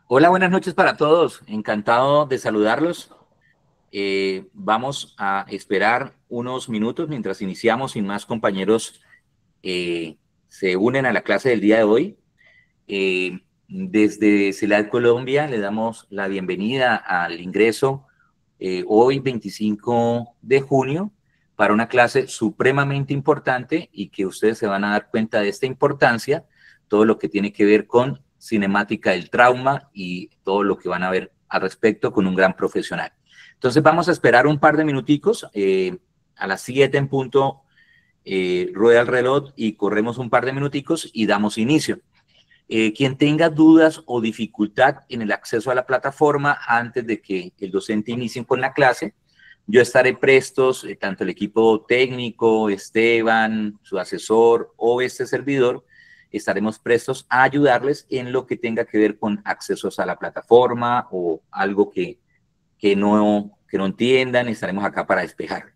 Hola, buenas noches para todos. Encantado de saludarlos. Vamos a esperar unos minutos mientras iniciamos y más compañeros eh, se unen a la clase del día de hoy. Desde CELAD Colombia le damos la bienvenida al ingreso hoy 25 de junio para una clase supremamente importante y que ustedes se van a dar cuenta de esta importancia, todo lo que tiene que ver con cinemática del trauma y todo lo que van a ver al respecto con un gran profesional. Entonces vamos a esperar un par de minuticos, a las 7 en punto rueda el reloj y corremos un par de minuticos y damos inicio. Quien tenga dudas o dificultad en el acceso a la plataforma antes de que el docente inicie con la clase, yo estaré prestos, tanto el equipo técnico, Esteban, su asesor o este servidor, estaremos prestos a ayudarles en lo que tenga que ver con accesos a la plataforma o algo que no entiendan, estaremos acá para despejar.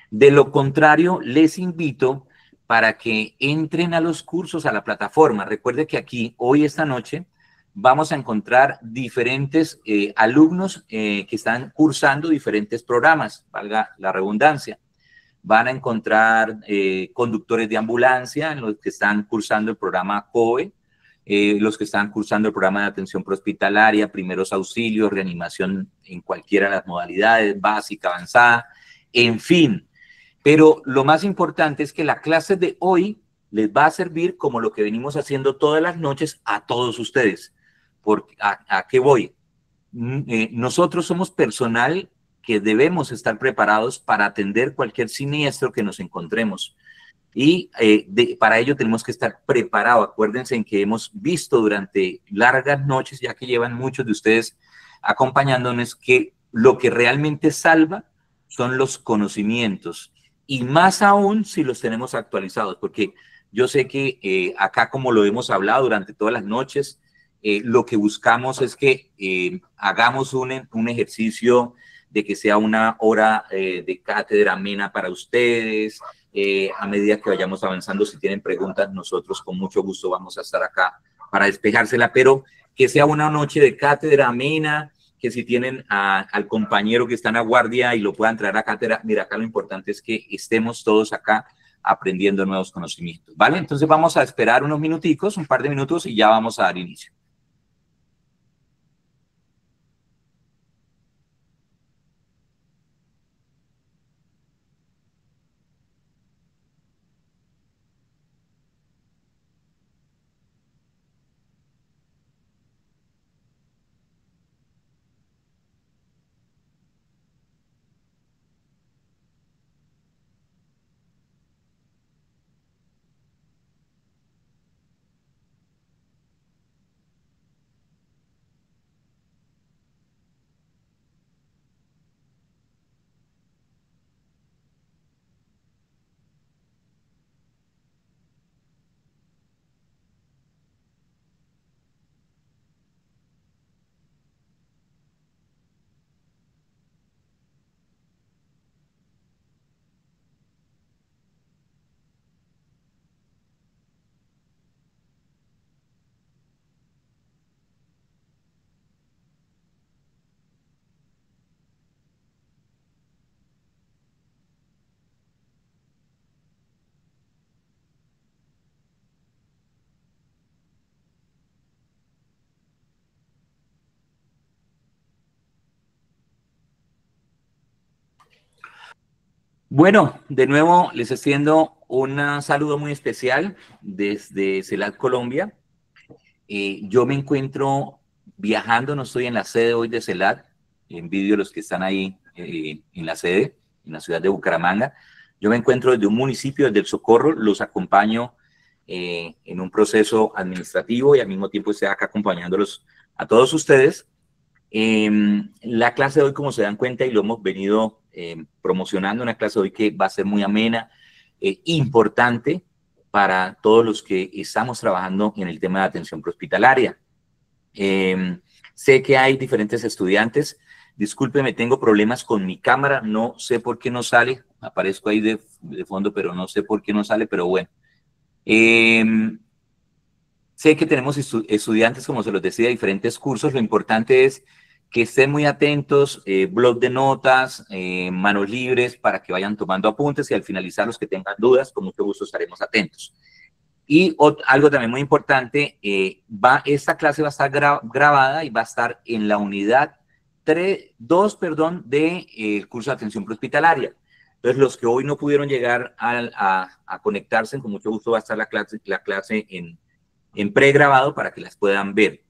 De lo contrario, les invito para que entren a los cursos, a la plataforma. Recuerde que aquí, hoy, esta noche, vamos a encontrar diferentes alumnos que están cursando diferentes programas, valga la redundancia. Van a encontrar conductores de ambulancia, los que están cursando el programa COE, los que están cursando el programa de atención prehospitalaria, primeros auxilios, reanimación en cualquiera de las modalidades, básica, avanzada, en fin. Pero lo más importante es que la clase de hoy les va a servir como lo que venimos haciendo todas las noches a todos ustedes. ¿A qué voy? Nosotros somos personal que debemos estar preparados para atender cualquier siniestro que nos encontremos. Y para ello tenemos que estar preparados. Acuérdense en que hemos visto durante largas noches, ya que llevan muchos de ustedes acompañándonos, que lo que realmente salva son los conocimientos. Y más aún si los tenemos actualizados, porque yo sé que acá, como lo hemos hablado durante todas las noches, lo que buscamos es que hagamos un ejercicio de que sea una hora de cátedra amena para ustedes. A medida que vayamos avanzando, si tienen preguntas, nosotros con mucho gusto vamos a estar acá para despejársela, pero que sea una noche de cátedra amena, que si tienen al compañero que está en la guardia y lo puedan traer a cátedra, mira, acá lo importante es que estemos todos acá aprendiendo nuevos conocimientos, ¿vale? Entonces vamos a esperar unos minuticos, un par de minutos y ya vamos a dar inicio. Bueno, de nuevo les extiendo un saludo muy especial desde CELAD Colombia. Yo me encuentro viajando, no estoy en la sede hoy de CELAD, envidio a los que están ahí en la sede, en la ciudad de Bucaramanga. Yo me encuentro desde un municipio, desde El Socorro, los acompaño en un proceso administrativo y al mismo tiempo estoy acá acompañándolos a todos ustedes. La clase de hoy, como se dan cuenta, y lo hemos venido promocionando, una clase de hoy que va a ser muy amena, importante para todos los que estamos trabajando en el tema de atención prehospitalaria. Sé que hay diferentes estudiantes. Discúlpeme, tengo problemas con mi cámara, no sé por qué no sale, aparezco ahí de fondo, pero no sé por qué no sale, pero bueno. Eh, sé que tenemos estudiantes, como se los decía, de diferentes cursos. Lo importante es que estén muy atentos, blog de notas, manos libres para que vayan tomando apuntes y al finalizar los que tengan dudas, con mucho gusto estaremos atentos. Y algo también muy importante, esta clase va a estar grabada y va a estar en la unidad 2 del curso de atención prehospitalaria. Entonces, los que hoy no pudieron llegar a conectarse, con mucho gusto va a estar la clase en pregrabado para que las puedan ver.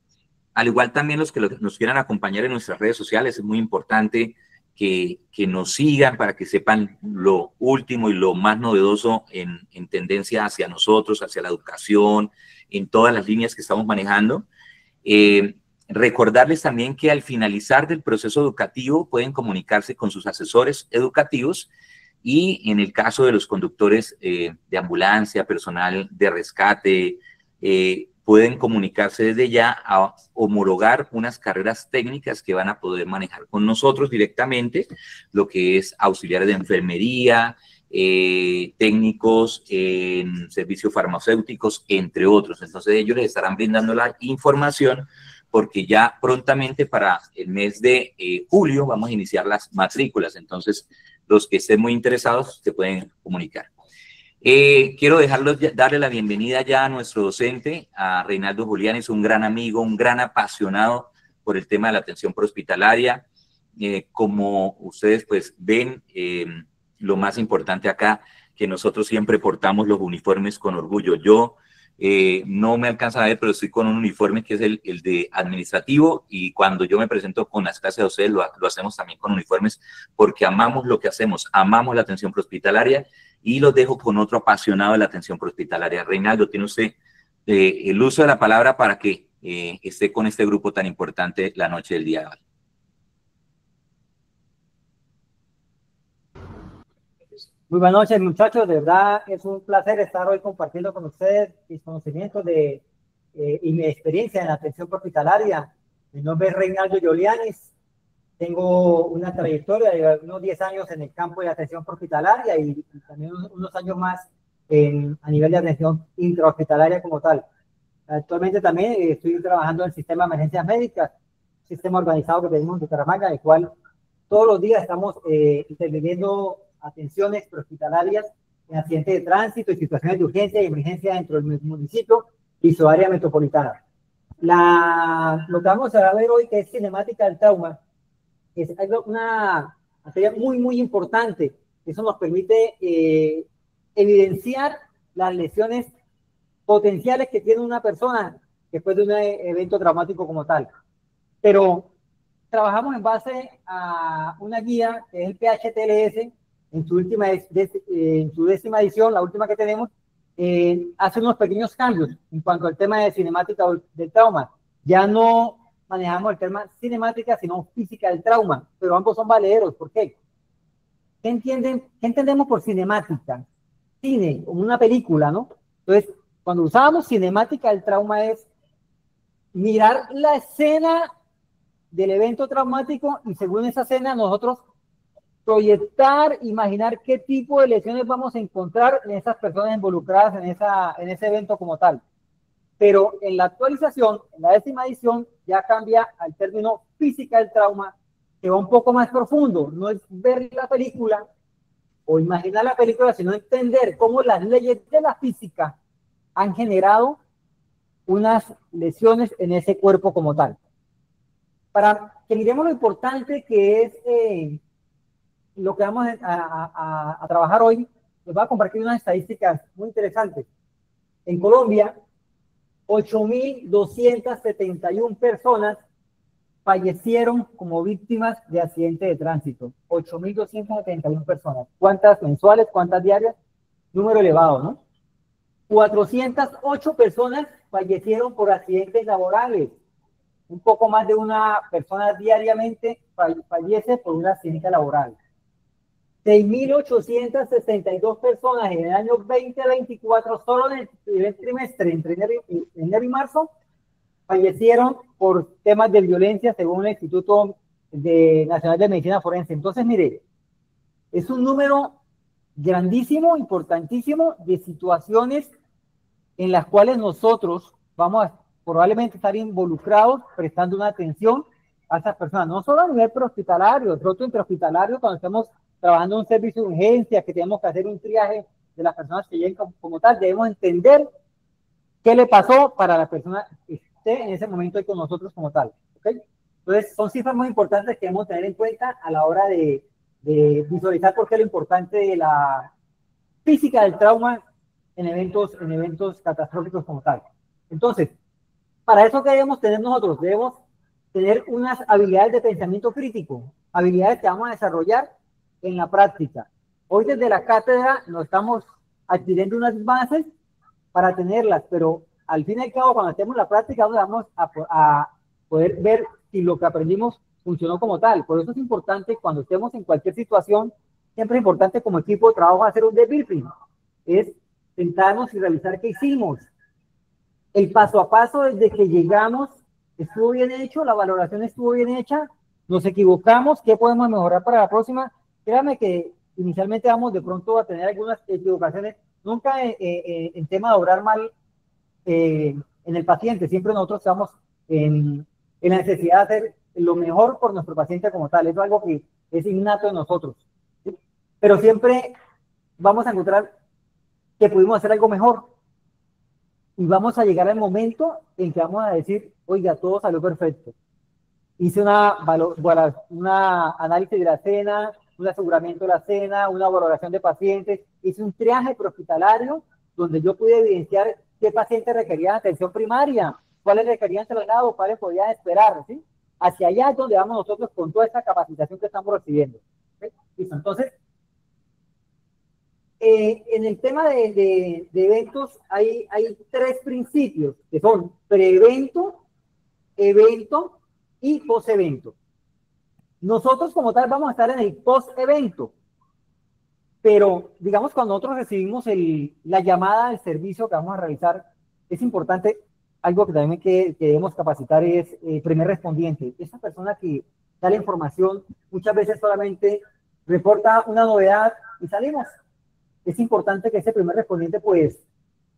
Al igual también los que nos quieran acompañar en nuestras redes sociales, es muy importante que nos sigan para que sepan lo último y lo más novedoso en tendencia hacia nosotros, hacia la educación, en todas las líneas que estamos manejando. Recordarles también que al finalizar del proceso educativo pueden comunicarse con sus asesores educativos y en el caso de los conductores de ambulancia, personal de rescate, pueden comunicarse desde ya a homologar unas carreras técnicas que van a poder manejar con nosotros directamente, lo que es auxiliares de enfermería, técnicos en servicios farmacéuticos, entre otros. Entonces ellos les estarán brindando la información porque ya prontamente para el mes de julio vamos a iniciar las matrículas. Entonces los que estén muy interesados se pueden comunicar. Quiero darle la bienvenida ya a nuestro docente, a Reinaldo Julián. Es un gran amigo, un gran apasionado por el tema de la atención prehospitalaria. Como ustedes pues ven, lo más importante acá, que nosotros siempre portamos los uniformes con orgullo. Yo no me alcanza a ver, pero estoy con un uniforme que es el de administrativo, y cuando yo me presento con las clases de ustedes lo hacemos también con uniformes porque amamos lo que hacemos, amamos la atención prehospitalaria. Y los dejo con otro apasionado de la atención prehospitalaria. Reinaldo, tiene usted el uso de la palabra para que esté con este grupo tan importante la noche del día de hoy. Muy buenas noches, muchachos. De verdad es un placer estar hoy compartiendo con ustedes mis conocimientos y mi experiencia en la atención prehospitalaria. Mi nombre es Reinaldo Yolianis. Tengo una trayectoria de unos 10 años en el campo de atención prehospitalaria y también unos años más a nivel de atención intrahospitalaria como tal. Actualmente también estoy trabajando en el sistema de emergencias médicas, un sistema organizado que tenemos en Bucaramanga, en el cual todos los días estamos interviniendo atenciones prehospitalarias en accidentes de tránsito y situaciones de urgencia y emergencia dentro del municipio y su área metropolitana. Lo que vamos a ver hoy, que es cinemática del trauma, es una materia muy importante. Eso nos permite evidenciar las lesiones potenciales que tiene una persona después de un evento traumático como tal. Pero trabajamos en base a una guía que es el PHTLS en su décima edición, la última que tenemos. Hace unos pequeños cambios en cuanto al tema de cinemática del trauma. Ya no manejamos el tema cinemática, sino física del trauma, pero ambos son valederos. ¿Por qué? ¿Qué entendemos por cinemática? Cine, como una película, ¿no? Entonces, cuando usábamos cinemática del trauma es mirar la escena del evento traumático y según esa escena nosotros proyectar, imaginar qué tipo de lesiones vamos a encontrar en esas personas involucradas en ese evento como tal. Pero en la actualización, en la décima edición, ya cambia al término física del trauma, que va un poco más profundo. No es ver la película o imaginar la película, sino entender cómo las leyes de la física han generado unas lesiones en ese cuerpo como tal. Para que miremos lo importante que es lo que vamos a trabajar hoy, les voy a compartir unas estadísticas muy interesantes. En Colombia, 8.271 personas fallecieron como víctimas de accidentes de tránsito. 8.271 personas. ¿Cuántas mensuales? ¿Cuántas diarias? Número elevado, ¿no? 408 personas fallecieron por accidentes laborales. Un poco más de una persona diariamente fallece por un accidente laboral. 6.862 personas en el año 2024, solo en el primer trimestre, entre enero y marzo, fallecieron por temas de violencia, según el Instituto Nacional de Medicina Forense. Entonces, mire, es un número grandísimo, importantísimo, de situaciones en las cuales nosotros, vamos a probablemente estar involucrados prestando una atención a esas personas, no solo a nivel prehospitalario, de pronto intrahospitalario, cuando estamos trabajando en un servicio de urgencia, que tenemos que hacer un triaje de las personas que lleguen como tal, debemos entender qué le pasó para la persona que esté en ese momento ahí con nosotros como tal. ¿Okay? Entonces, son cifras muy importantes que debemos tener en cuenta a la hora de visualizar por qué es lo importante de la física del trauma en eventos catastróficos como tal. Entonces, para eso que debemos tener nosotros, debemos tener unas habilidades de pensamiento crítico, habilidades que vamos a desarrollar en la práctica. Hoy desde la cátedra nos estamos adquiriendo unas bases para tenerlas, pero al fin y al cabo, cuando estemos en la práctica, vamos a poder ver si lo que aprendimos funcionó como tal. Por eso es importante, cuando estemos en cualquier situación, siempre es importante como equipo de trabajo hacer un debriefing. Es sentarnos y realizar qué hicimos. El paso a paso desde que llegamos estuvo bien hecho, la valoración estuvo bien hecha, nos equivocamos, ¿qué podemos mejorar para la próxima? Créame que inicialmente vamos de pronto a tener algunas equivocaciones, nunca en tema de obrar mal en el paciente, siempre nosotros estamos en la necesidad de hacer lo mejor por nuestro paciente como tal, eso es algo que es innato en nosotros, ¿sí? Pero siempre vamos a encontrar que pudimos hacer algo mejor y vamos a llegar al momento en que vamos a decir, oiga, todo salió perfecto. Hice una análisis de la cena, un aseguramiento de la cena, una valoración de pacientes, hice un triaje prehospitalario donde yo pude evidenciar qué pacientes requerían atención primaria, cuáles requerían traslado, cuáles podían esperar, ¿sí? Hacia allá es donde vamos nosotros con toda esta capacitación que estamos recibiendo. ¿Sí? Listo, entonces, en el tema de eventos hay tres principios que son pre-evento, evento y post-evento. Nosotros como tal vamos a estar en el post-evento, pero digamos cuando nosotros recibimos la llamada del servicio que vamos a realizar, es importante, algo que también que debemos capacitar es el primer respondiente. Esa persona que da la información muchas veces solamente reporta una novedad y salimos. Es importante que ese primer respondiente pues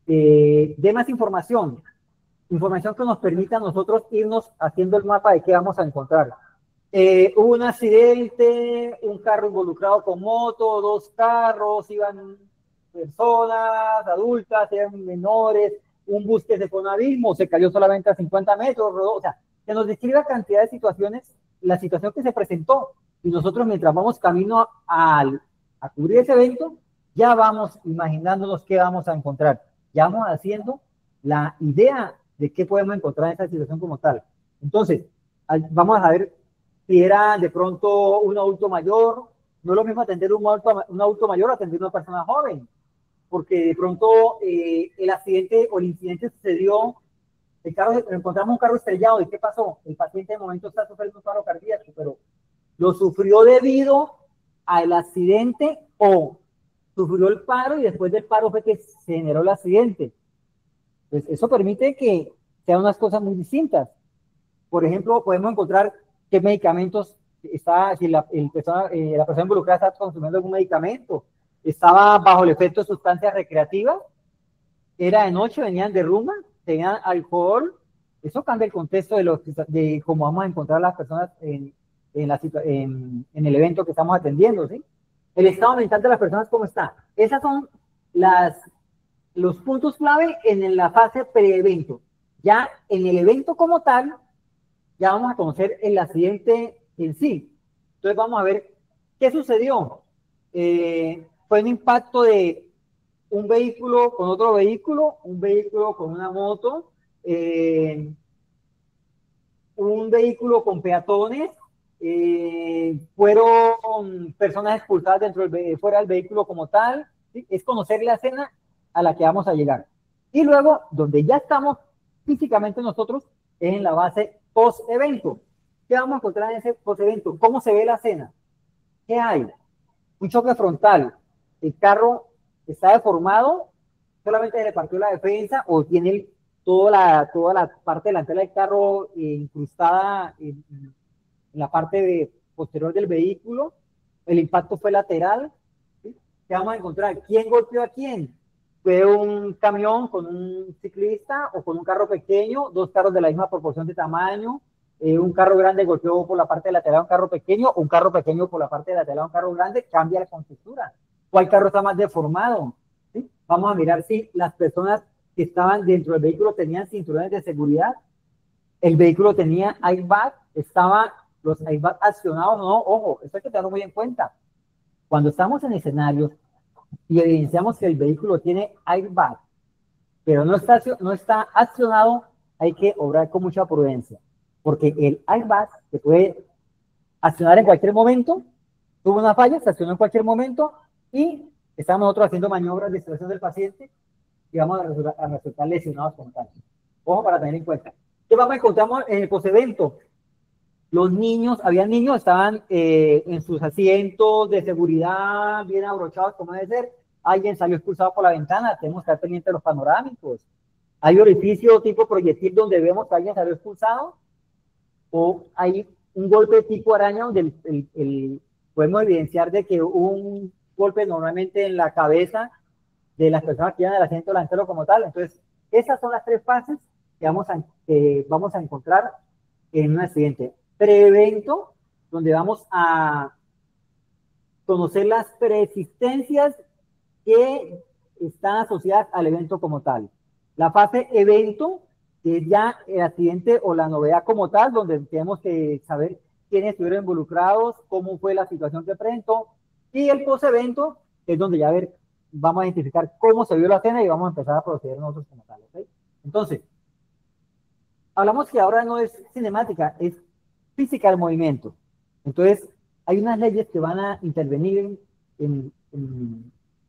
dé más información que nos permita a nosotros irnos haciendo el mapa de qué vamos a encontrar. Hubo un accidente, un carro involucrado con moto, dos carros, iban personas adultas, eran menores, un bus que se fue a un abismo, se cayó solamente a 50 metros, rodó, o sea, que nos describe cantidad de situaciones, la situación que se presentó, y nosotros mientras vamos camino a cubrir ese evento, ya vamos imaginándonos qué vamos a encontrar, ya vamos haciendo la idea de qué podemos encontrar en esa situación como tal. Entonces, vamos a ver si era de pronto un adulto mayor, no es lo mismo atender un adulto mayor a atender una persona joven, porque de pronto el accidente o el incidente sucedió, encontramos un carro estrellado, ¿y qué pasó? El paciente de momento está sufriendo un paro cardíaco, pero lo sufrió debido al accidente o sufrió el paro y después del paro fue que se generó el accidente. Pues eso permite que sean unas cosas muy distintas. Por ejemplo, podemos encontrar qué medicamentos está, si la persona involucrada está consumiendo algún medicamento, estaba bajo el efecto de sustancias recreativas, era de noche, venían de rumba, tenían alcohol. Eso cambia el contexto de cómo vamos a encontrar a las personas en el evento que estamos atendiendo, ¿sí? El estado mental de las personas, ¿cómo está? Esas son los puntos clave en la fase pre-evento. Ya en el evento como tal, ya vamos a conocer el accidente en sí. Entonces vamos a ver qué sucedió. Fue un impacto de un vehículo con otro vehículo, un vehículo con una moto, un vehículo con peatones, fueron personas expulsadas fuera del vehículo como tal, ¿sí? Es conocer la escena a la que vamos a llegar. Y luego, donde ya estamos físicamente nosotros, es en la base post-evento. ¿Qué vamos a encontrar en ese post-evento? ¿Cómo se ve la escena? ¿Qué hay? Un choque frontal. El carro está deformado, solamente se le partió la defensa o tiene toda la parte delantera del carro incrustada en la parte posterior del vehículo. El impacto fue lateral. ¿Sí? ¿Qué vamos a encontrar? ¿Quién golpeó a quién? fue un camión con un ciclista o con un carro pequeño, dos carros de la misma proporción de tamaño, un carro grande golpeó por la parte lateral a un carro pequeño, o un carro pequeño por la parte lateral a un carro grande, cambia la contextura. ¿Cuál carro está más deformado? ¿Sí? Vamos a mirar si las personas que estaban dentro del vehículo tenían cinturones de seguridad, el vehículo tenía airbag, estaban los airbags accionados o no. Ojo, esto hay que tenerlo muy en cuenta. Cuando estamos en escenarios y evidenciamos que el vehículo tiene airbag, pero no está accionado, hay que obrar con mucha prudencia, porque el airbag se puede accionar en cualquier momento, tuvo una falla, se accionó en cualquier momento y estamos nosotros haciendo maniobras de extracción del paciente y vamos a resultar lesionados con tal. Ojo para tener en cuenta. ¿Qué vamos a encontrar en el posevento? Los niños, había niños, estaban en sus asientos de seguridad bien abrochados como debe ser. Alguien salió expulsado por la ventana, tenemos que estar pendientes de los panorámicos. Hay orificio tipo proyectil donde vemos que alguien salió expulsado, o hay un golpe tipo araña donde podemos evidenciar de que hubo un golpe normalmente en la cabeza de las personas que iban al asiento delantero como tal. Entonces, esas son las tres fases que vamos a encontrar en un accidente. Preevento, donde vamos a conocer las preexistencias que están asociadas al evento como tal. La fase evento, que es ya el accidente o la novedad como tal, donde tenemos que saber quiénes estuvieron involucrados, cómo fue la situación que presentó, y el post-evento, que es donde ya vamos a identificar cómo se vio la escena y vamos a empezar a proceder nosotros como tal. ¿Okay? Entonces, hablamos que ahora no es cinemática, es física del movimiento. Entonces, hay unas leyes que van a intervenir en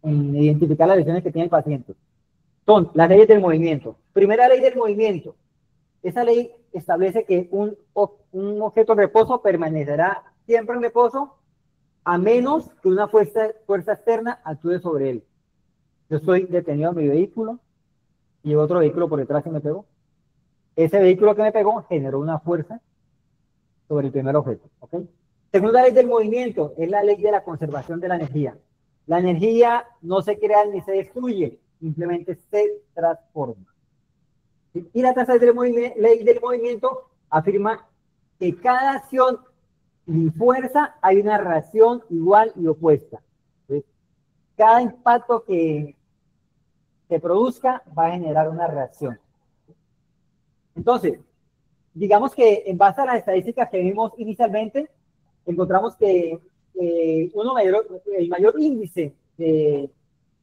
identificar las lesiones que tiene el paciente. Son las leyes del movimiento. Primera ley del movimiento. Esa ley establece que un objeto en reposo permanecerá siempre en reposo a menos que una fuerza externa actúe sobre él. Yo estoy detenido en mi vehículo y otro vehículo por detrás que me pegó. Ese vehículo que me pegó generó una fuerza sobre el primer objeto. ¿Okay? Segunda ley del movimiento es la ley de la conservación de la energía. La energía no se crea ni se destruye, simplemente se transforma. Y la tercera ley del movimiento afirma que cada acción y fuerza hay una reacción igual y opuesta. Entonces, cada impacto que se produzca va a generar una reacción. Entonces, digamos que en base a las estadísticas que vimos inicialmente, encontramos que el mayor índice de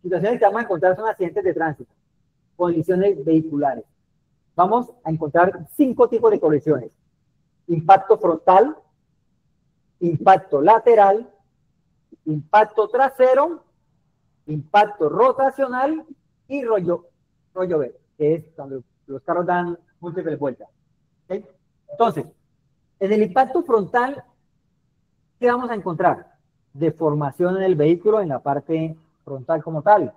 situaciones que vamos a encontrar son accidentes de tránsito, colisiones vehiculares. Vamos a encontrar 5 tipos de colisiones: impacto frontal, impacto lateral, impacto trasero, impacto rotacional y rollo B, que es cuando los carros dan múltiples vueltas. ¿Okay? Entonces, en el impacto frontal, ¿qué vamos a encontrar? Deformación en el vehículo en la parte frontal como tal.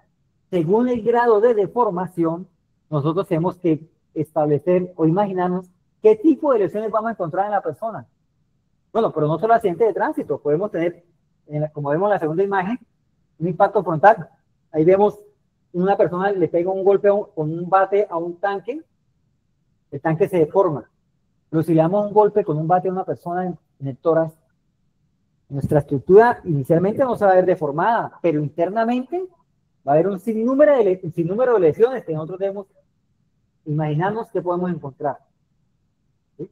Según el grado de deformación, nosotros tenemos que establecer o imaginarnos qué tipo de lesiones vamos a encontrar en la persona. Bueno, pero no solo accidente de tránsito, podemos tener, como vemos en la segunda imagen, un impacto frontal. Ahí vemos una persona le pega un golpe con un bate a un tanque, el tanque se deforma. Pero si le damos un golpe con un bate a una persona en el tórax, nuestra estructura inicialmente no se va a ver deformada, pero internamente va a haber un sinnúmero de lesiones que nosotros debemos imaginarnos que podemos encontrar. ¿Sí?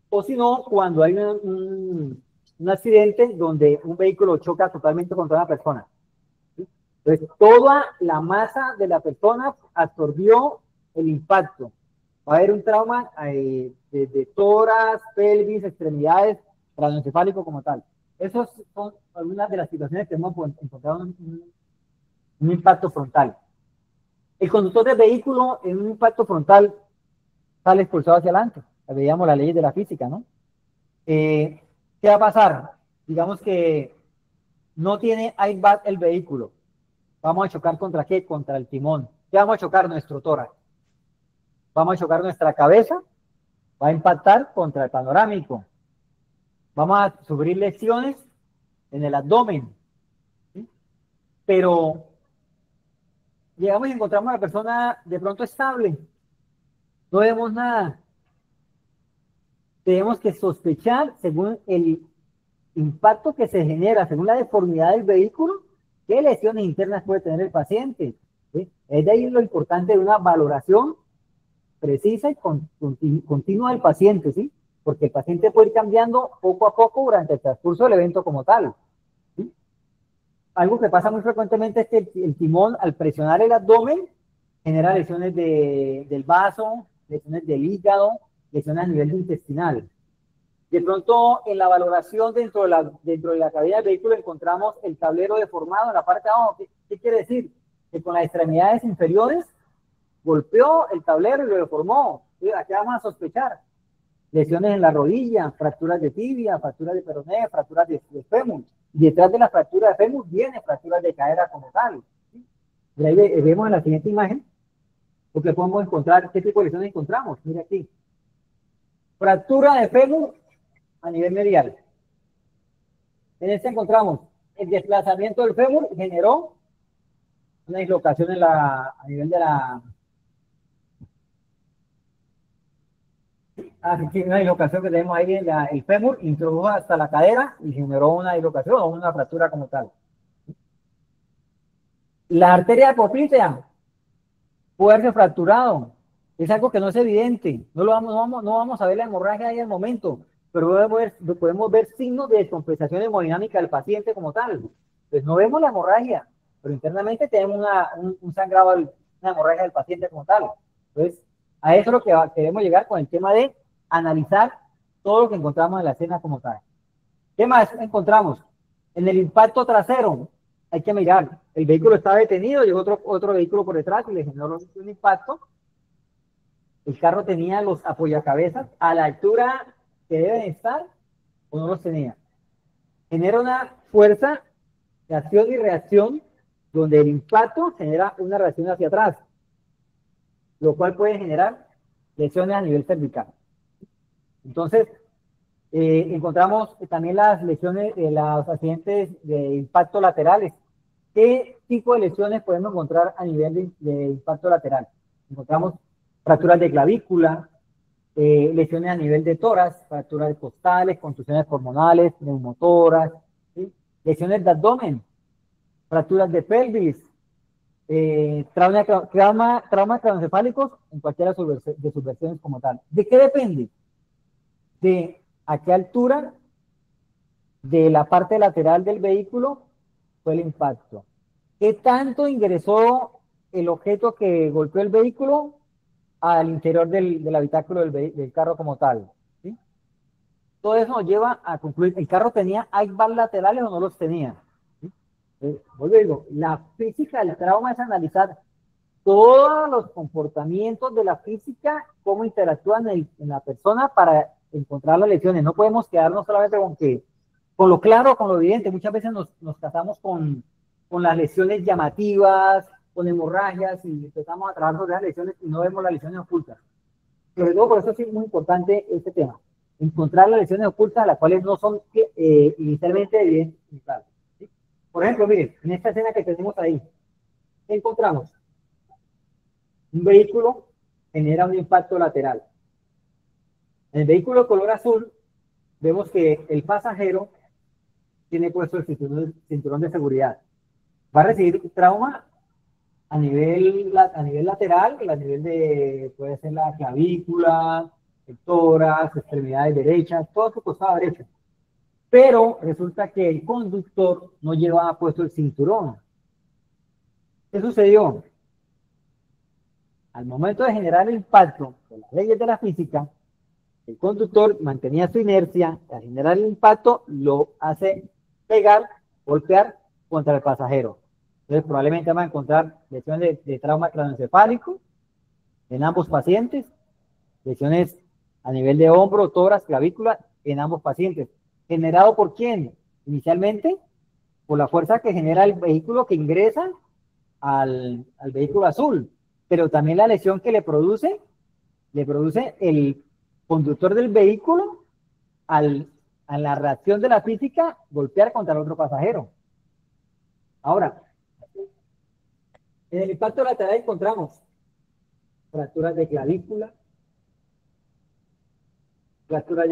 O si no, cuando hay un accidente donde un vehículo choca totalmente contra una persona. ¿Sí? Entonces, toda la masa de la persona absorbió el impacto. Va a haber un trauma de tórax, pelvis, extremidades, craneoencefálico como tal. Esas son algunas de las situaciones que hemos encontrado en un impacto frontal. El conductor del vehículo en un impacto frontal sale expulsado hacia adelante. Veíamos las leyes de la física, ¿no? ¿Qué va a pasar? Digamos que no tiene airbag el vehículo. Vamos a chocar ¿contra qué? Contra el timón. ¿Qué vamos a chocar? Nuestro tórax. Vamos a chocar nuestra cabeza. Va a impactar contra el panorámico. Vamos a sufrir lesiones en el abdomen. ¿Sí? Pero llegamos y encontramos a la persona de pronto estable, no vemos nada. Tenemos que sospechar, según el impacto que se genera, según la deformidad del vehículo, qué lesiones internas puede tener el paciente. ¿Sí? Es de ahí lo importante de una valoración precisa y continua del paciente, ¿sí? Porque el paciente puede ir cambiando poco a poco durante el transcurso del evento como tal. ¿Sí? Algo que pasa muy frecuentemente es que el timón, al presionar el abdomen, genera lesiones del vaso, lesiones del hígado, lesiones a nivel intestinal. De pronto, en la valoración dentro de la cabina del vehículo encontramos el tablero deformado en la parte de abajo. ¿Qué quiere decir? Que con las extremidades inferiores golpeó el tablero y lo deformó. ¿Sí? Aquí vamos a sospechar lesiones en la rodilla, fracturas de tibia, fracturas de peroné, fracturas de fémur. Y detrás de la fractura de fémur viene fracturas de cadera como tal. ¿Sí? Y ahí vemos en la siguiente imagen lo que podemos encontrar, qué tipo de lesiones encontramos. Mira aquí. Fractura de fémur a nivel medial. En este encontramos el desplazamiento del fémur generó una dislocación a nivel de la... una dislocación que tenemos ahí en el fémur, introdujo hasta la cadera y generó una dislocación o una fractura como tal. La arteria apofítea puede haberse fracturado. Es algo que no es evidente. No vamos a ver la hemorragia ahí al momento, pero podemos ver signos de descompensación hemodinámica del paciente como tal. Pues no vemos la hemorragia, pero internamente tenemos un sangrado, una hemorragia del paciente como tal. Entonces, a eso es lo que queremos llegar con el tema de analizar todo lo que encontramos en la escena como tal. ¿Qué más encontramos? En el impacto trasero, hay que mirar, el vehículo está detenido, llegó otro vehículo por detrás y le generó un impacto. El carro tenía los apoyacabezas a la altura que deben estar o no los tenía. Genera una fuerza de acción y reacción donde el impacto genera una reacción hacia atrás, lo cual puede generar lesiones a nivel cervical. Entonces, encontramos también las lesiones de los accidentes de impacto laterales. ¿Qué tipo de lesiones podemos encontrar a nivel de impacto lateral? Encontramos fracturas de clavícula, lesiones a nivel de tórax, fracturas de costales, contusiones pulmonales, neumotoras, ¿sí? Lesiones de abdomen, fracturas de pelvis, trauma craneoencefálicos en cualquiera de sus versiones como tal. ¿De qué depende? De a qué altura de la parte lateral del vehículo fue el impacto. ¿Qué tanto ingresó el objeto que golpeó el vehículo al interior del habitáculo del carro como tal? ¿Sí? Todo eso nos lleva a concluir, ¿el carro tenía airbags laterales o no los tenía? ¿Sí? Vuelvo y digo, la física del trauma es analizar todos los comportamientos de la física, cómo interactúan en la persona para encontrar las lesiones. No podemos quedarnos solamente con lo claro, con lo evidente. Muchas veces nos casamos con las lesiones llamativas, con hemorragias, y empezamos a trabajar sobre las lesiones y no vemos las lesiones ocultas. Sobre todo por eso sí es muy importante este tema. Encontrar las lesiones ocultas, las cuales no son inicialmente evidentes. ¿Sí? Por ejemplo, miren, en esta escena que tenemos ahí, ¿qué encontramos? Un vehículo genera un impacto lateral. En el vehículo de color azul, vemos que el pasajero tiene puesto el cinturón de seguridad. Va a recibir trauma a nivel lateral, a nivel de, puede ser la clavícula, el tórax, extremidades derechas, todo su costado derecho. Pero resulta que el conductor no llevaba puesto el cinturón. ¿Qué sucedió? Al momento de generar el impacto, por las leyes de la física, el conductor mantenía su inercia, al generar el impacto lo hace pegar, golpear contra el pasajero. Entonces probablemente vamos a encontrar lesiones de trauma craneoencefálico en ambos pacientes, lesiones a nivel de hombro, tórax, clavícula en ambos pacientes. ¿Generado por quién? Inicialmente por la fuerza que genera el vehículo que ingresa al vehículo azul, pero también la lesión que le produce el conductor del vehículo a la reacción de la física golpear contra el otro pasajero. Ahora, En el impacto lateral encontramos fracturas de clavícula, fracturas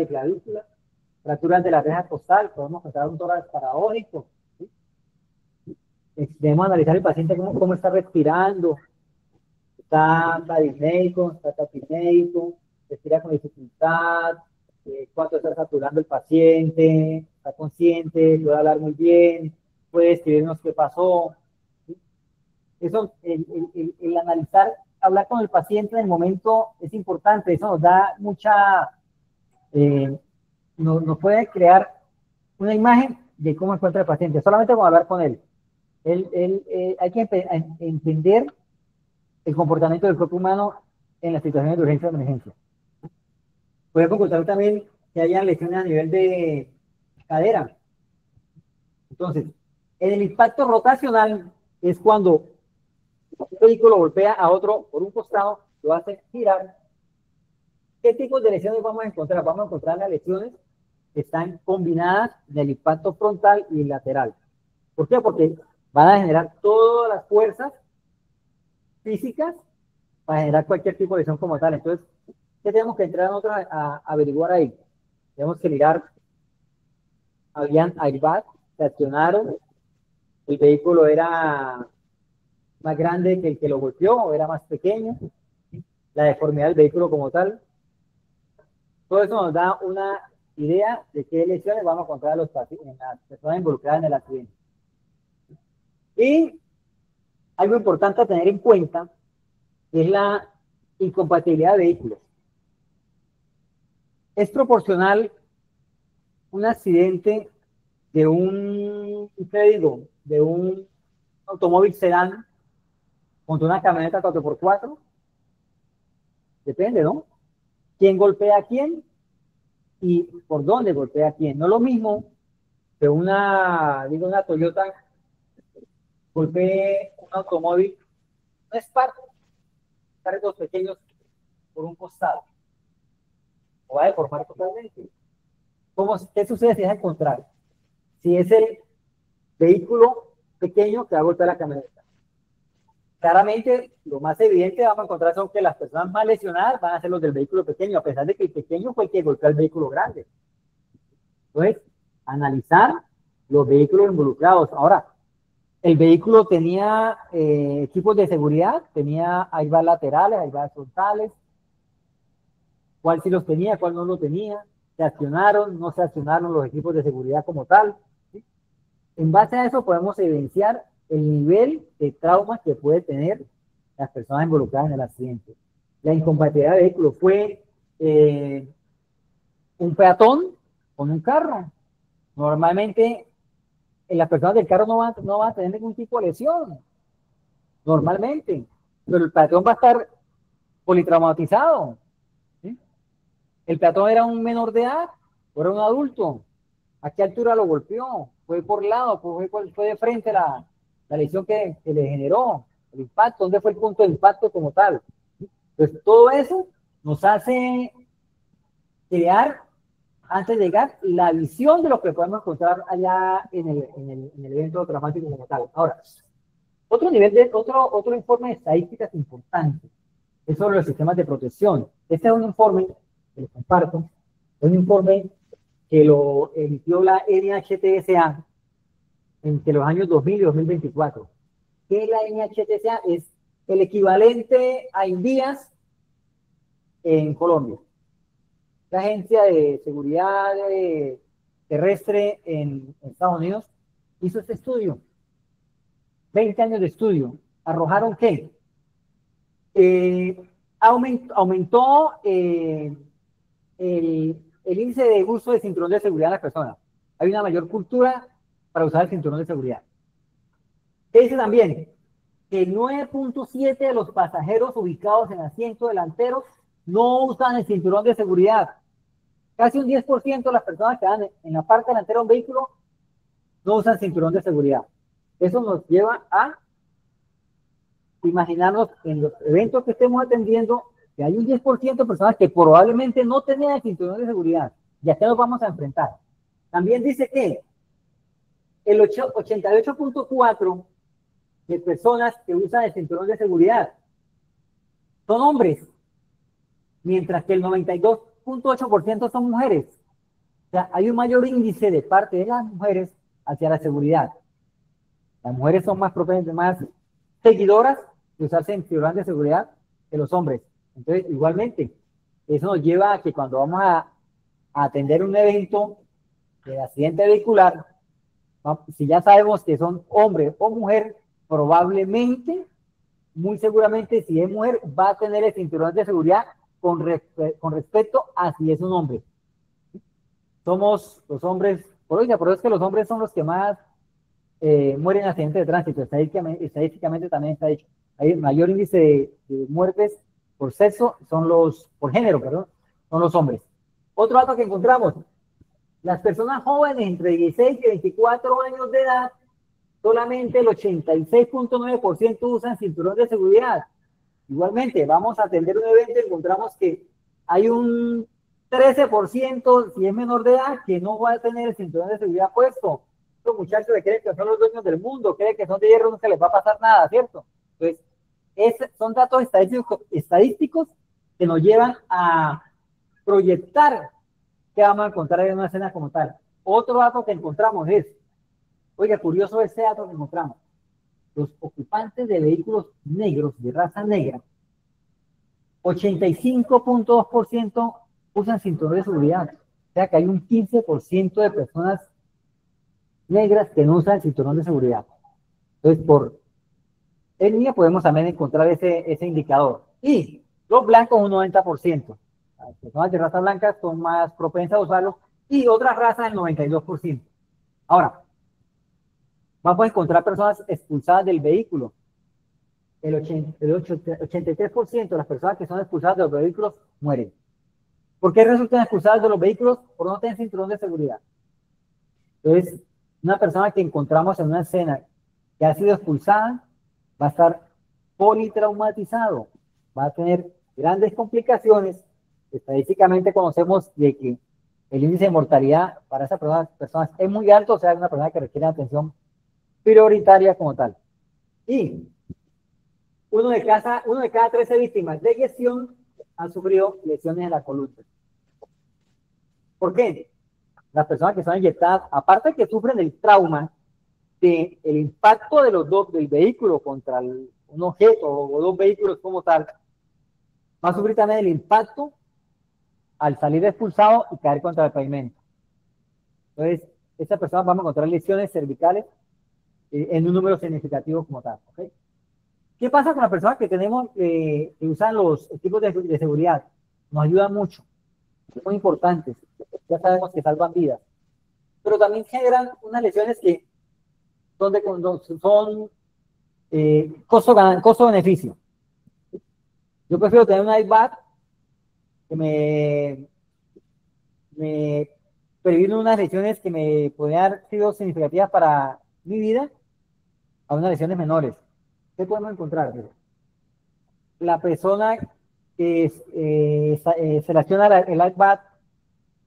de la reja costal, podemos encontrar un tórax paradójico, ¿sí? Debemos analizar el paciente cómo está respirando, está disneico, está taquipneico, respira con dificultad, cuánto está saturando el paciente, está consciente, puede hablar muy bien, puede describirnos qué pasó. ¿Sí? Eso, el analizar, hablar con el paciente en el momento es importante, eso nos da mucha, nos puede crear una imagen de cómo encuentra el paciente, solamente con hablar con él. Hay que entender el comportamiento del cuerpo humano en las situaciones de urgencia y emergencia. Podemos encontrar también que hayan lesiones a nivel de cadera. Entonces, en el impacto rotacional es cuando un vehículo golpea a otro por un costado, lo hace girar. ¿Qué tipos de lesiones vamos a encontrar? Vamos a encontrar las lesiones que están combinadas del impacto frontal y lateral. ¿Por qué? Porque van a generar todas las fuerzas físicas para generar cualquier tipo de lesión como tal. Entonces, ¿qué tenemos que entrar nosotros a averiguar ahí? Tenemos que mirar, habían airbags, se accionaron, el vehículo era más grande que el que lo golpeó o era más pequeño, la deformidad del vehículo como tal. Todo eso nos da una idea de qué lesiones vamos a encontrar en las personas involucradas en el accidente. Y algo importante a tener en cuenta es la incompatibilidad de vehículos. Es proporcional un accidente de de un automóvil sedán contra una camioneta 4x4. Depende, ¿no? ¿Quién golpea a quién? Y por dónde golpea a quién. No es lo mismo que una Toyota golpee un automóvil, un Spark, carros pequeños por un costado. O va a deformar totalmente. ¿Qué sucede si es al contrario? Si es el vehículo pequeño que va a golpear la camioneta. Claramente, lo más evidente vamos a encontrar son que las personas más lesionadas van a ser los del vehículo pequeño, a pesar de que el pequeño fue el que golpeó el vehículo grande. Entonces, analizar los vehículos involucrados. Ahora, el vehículo tenía equipos de seguridad, tenía airbags laterales, airbags frontales. ¿Cuál sí los tenía, cuál no los tenía? ¿Se accionaron, no se accionaron los equipos de seguridad como tal? ¿Sí? En base a eso podemos evidenciar el nivel de trauma que puede tener las personas involucradas en el accidente. La incompatibilidad de vehículos fue un peatón con un carro. Normalmente las personas del carro no van a tener ningún tipo de lesión, normalmente, pero el peatón va a estar politraumatizado. ¿Sí? El peatón era un menor de edad o era un adulto. ¿A qué altura lo golpeó? ¿Fue por lado? ¿Fue de frente la lesión que le generó? ¿El impacto? ¿Dónde fue el punto de impacto como tal? Entonces, todo eso nos hace crear, antes de llegar, la visión de lo que podemos encontrar allá en el evento traumático como tal. Ahora, otro informe de estadísticas importante es sobre los sistemas de protección. Este es un informe que les comparto, es un informe que lo emitió la NHTSA entre los años 2000 y 2024. ¿Qué es la NHTSA? Es el equivalente a INVIAS en Colombia. La Agencia de Seguridad Terrestre en Estados Unidos hizo este estudio. 20 años de estudio. ¿Arrojaron qué? Aumentó el índice de uso de cinturón de seguridad en las personas. Hay una mayor cultura para usar el cinturón de seguridad. ¿Qué dice también? Que el 9.7 de los pasajeros ubicados en asiento delantero no usan el cinturón de seguridad. Casi un 10% de las personas que van en la parte delantera de un vehículo no usan cinturón de seguridad. Eso nos lleva a imaginarnos en los eventos que estemos atendiendo que hay un 10% de personas que probablemente no tenían el cinturón de seguridad. Y a qué nos vamos a enfrentar. También dice que el 88.4 de personas que usan el cinturón de seguridad son hombres, mientras que el 92.8% son mujeres. O sea, hay un mayor índice de parte de las mujeres hacia la seguridad. Las mujeres son más propensas, más seguidoras de usar cinturón de seguridad que los hombres. Entonces, igualmente, eso nos lleva a que cuando vamos a atender un evento de accidente vehicular, si ya sabemos que son hombre o mujer, probablemente, muy seguramente, si es mujer, va a tener el cinturón de seguridad con respecto a si es un hombre. Somos los hombres, por eso es que los hombres son los que más mueren en accidentes de tránsito. Estadísticamente también está dicho. Hay el mayor índice de muertes por sexo, por género, perdón, son los hombres. Otro dato que encontramos, las personas jóvenes entre 16 y 24 años de edad, solamente el 86.9% usan cinturón de seguridad. Igualmente, vamos a atender un evento y encontramos que hay un 13%, si es menor de edad, que no va a tener el cinturón de seguridad puesto. Los muchachos que creen que son los dueños del mundo, creen que son de hierro, no se les va a pasar nada, ¿cierto? Entonces, son datos estadísticos que nos llevan a proyectar que vamos a encontrar en una escena como tal. Otro dato que encontramos es, oiga, curioso este dato que encontramos, los ocupantes de vehículos negros, de raza negra, 85.2% usan cinturón de seguridad. O sea que hay un 15% de personas negras que no usan el cinturón de seguridad. Entonces, por etnia podemos también encontrar ese indicador. Y los blancos un 90%. Las personas de raza blanca son más propensas a usarlo y otras razas el 92%. Ahora, vamos a encontrar personas expulsadas del vehículo. El 83% de las personas que son expulsadas de los vehículos mueren. ¿Por qué resultan expulsadas de los vehículos? Por no tener cinturón de seguridad. Entonces, una persona que encontramos en una escena que ha sido expulsada va a estar politraumatizado, va a tener grandes complicaciones. Estadísticamente conocemos de que el índice de mortalidad para esas personas es muy alto, o sea, es una persona que requiere atención prioritaria como tal. Y uno de cada 13 víctimas de lesión han sufrido lesiones en la columna. ¿Por qué? Las personas que son inyectadas, aparte de que sufren el trauma del impacto de del vehículo contra un objeto o dos vehículos como tal, va a sufrir también el impacto al salir expulsado y caer contra el pavimento. Entonces, estas personas van a encontrar lesiones cervicales en un número significativo como tal. ¿Okay? ¿Qué pasa con las personas que tenemos que usan los equipos de seguridad? Nos ayudan mucho, son muy importantes, ya sabemos que salvan vidas, pero también generan unas lesiones que son costo-beneficio. Yo prefiero tener un airbag que me previno unas lesiones que me podrían haber sido significativas para mi vida a unas lesiones menores. ¿Qué podemos encontrar? La persona que selecciona el airbag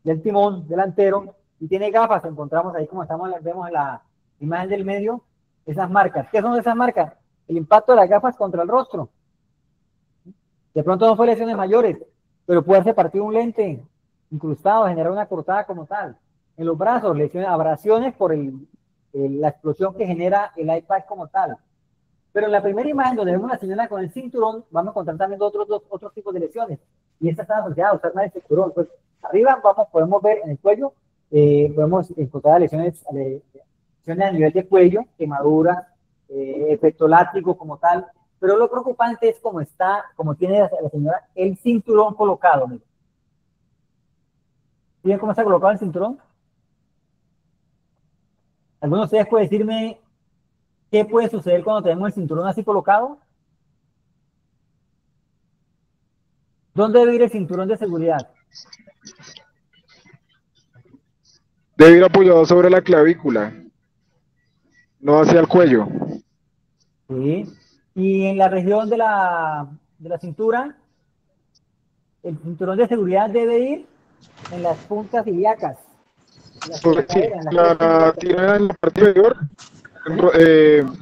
del timón delantero y tiene gafas, encontramos ahí como vemos en la imagen del medio, esas marcas. ¿Qué son esas marcas? El impacto de las gafas contra el rostro. De pronto no fue lesiones mayores, pero puede haberse partido un lente incrustado, generar una cortada como tal. En los brazos, lesiones, abrasiones por la explosión que genera el iPad como tal. Pero en la primera imagen, donde vemos a la señora con el cinturón, vamos a encontrar también otros tipos de lesiones. Y estas están asociadas a usar más el cinturón. Pues arriba podemos ver en el cuello, podemos encontrar lesiones a nivel de cuello, quemaduras, efecto látigo como tal. Pero lo preocupante es cómo tiene la señora el cinturón colocado. ¿Miren cómo está colocado el cinturón? ¿Alguno de ustedes puede decirme qué puede suceder cuando tenemos el cinturón así colocado? ¿Dónde debe ir el cinturón de seguridad? Debe ir apoyado sobre la clavícula, no hacia el cuello. Sí. Y en la región de la cintura, el cinturón de seguridad debe ir en las puntas ilíacas. Sí, la tira en la parte inferior,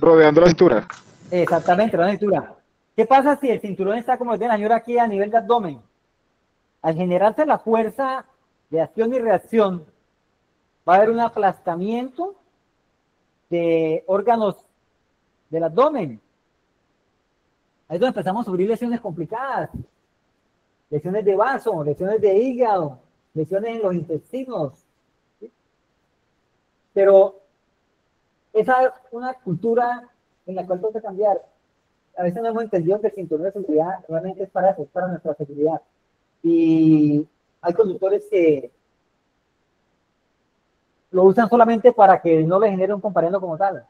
rodeando la cintura. Exactamente, la lectura. ¿Qué pasa si el cinturón está como de la señora aquí a nivel de abdomen? Al generarse la fuerza de acción y reacción, va a haber un aplastamiento de órganos del abdomen. Ahí es donde empezamos a sufrir lesiones complicadas, lesiones de vaso, lesiones de hígado, lesiones en los intestinos. ¿Sí? Pero esa es una cultura en la cual tengo que cambiar. A veces no hemos entendido que el cinturón de seguridad realmente es para eso, es para nuestra seguridad. Y hay conductores que lo usan solamente para que no le genere un comparendo como tal.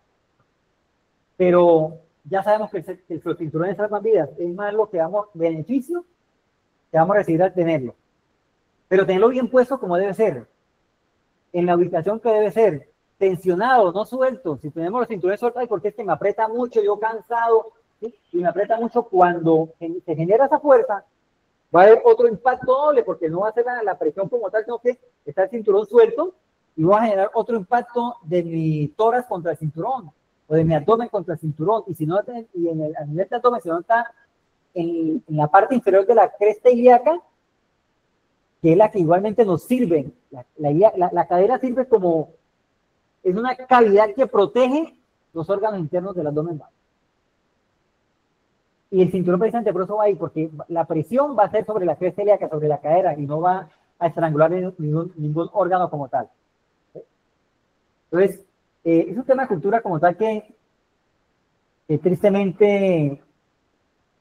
Pero ya sabemos que los cinturones salvan vidas, es más lo que damos beneficio que vamos a recibir al tenerlo. Pero tenerlo bien puesto como debe ser, en la ubicación que debe ser, tensionado, no suelto. Si tenemos los cinturones sueltos, ay, porque es que me aprieta mucho, yo cansado, ¿sí? Y me aprieta mucho cuando se genera esa fuerza, va a haber otro impacto doble, porque no va a ser la presión como tal, sino que está el cinturón suelto y va a generar otro impacto de mi tórax contra el cinturón, o de mi abdomen contra el cinturón. Y si no, y en el nivel de abdomen, si no está en la parte inferior de la cresta ilíaca, que es la que igualmente nos sirve. La cadera sirve como, es una cavidad que protege los órganos internos del abdomen bajo. Y el cinturón precisamente por eso va ahí, porque la presión va a ser sobre la cresta ilíaca, sobre la cadera, y no va a estrangular ningún órgano como tal. Entonces, es un tema de cultura como tal que tristemente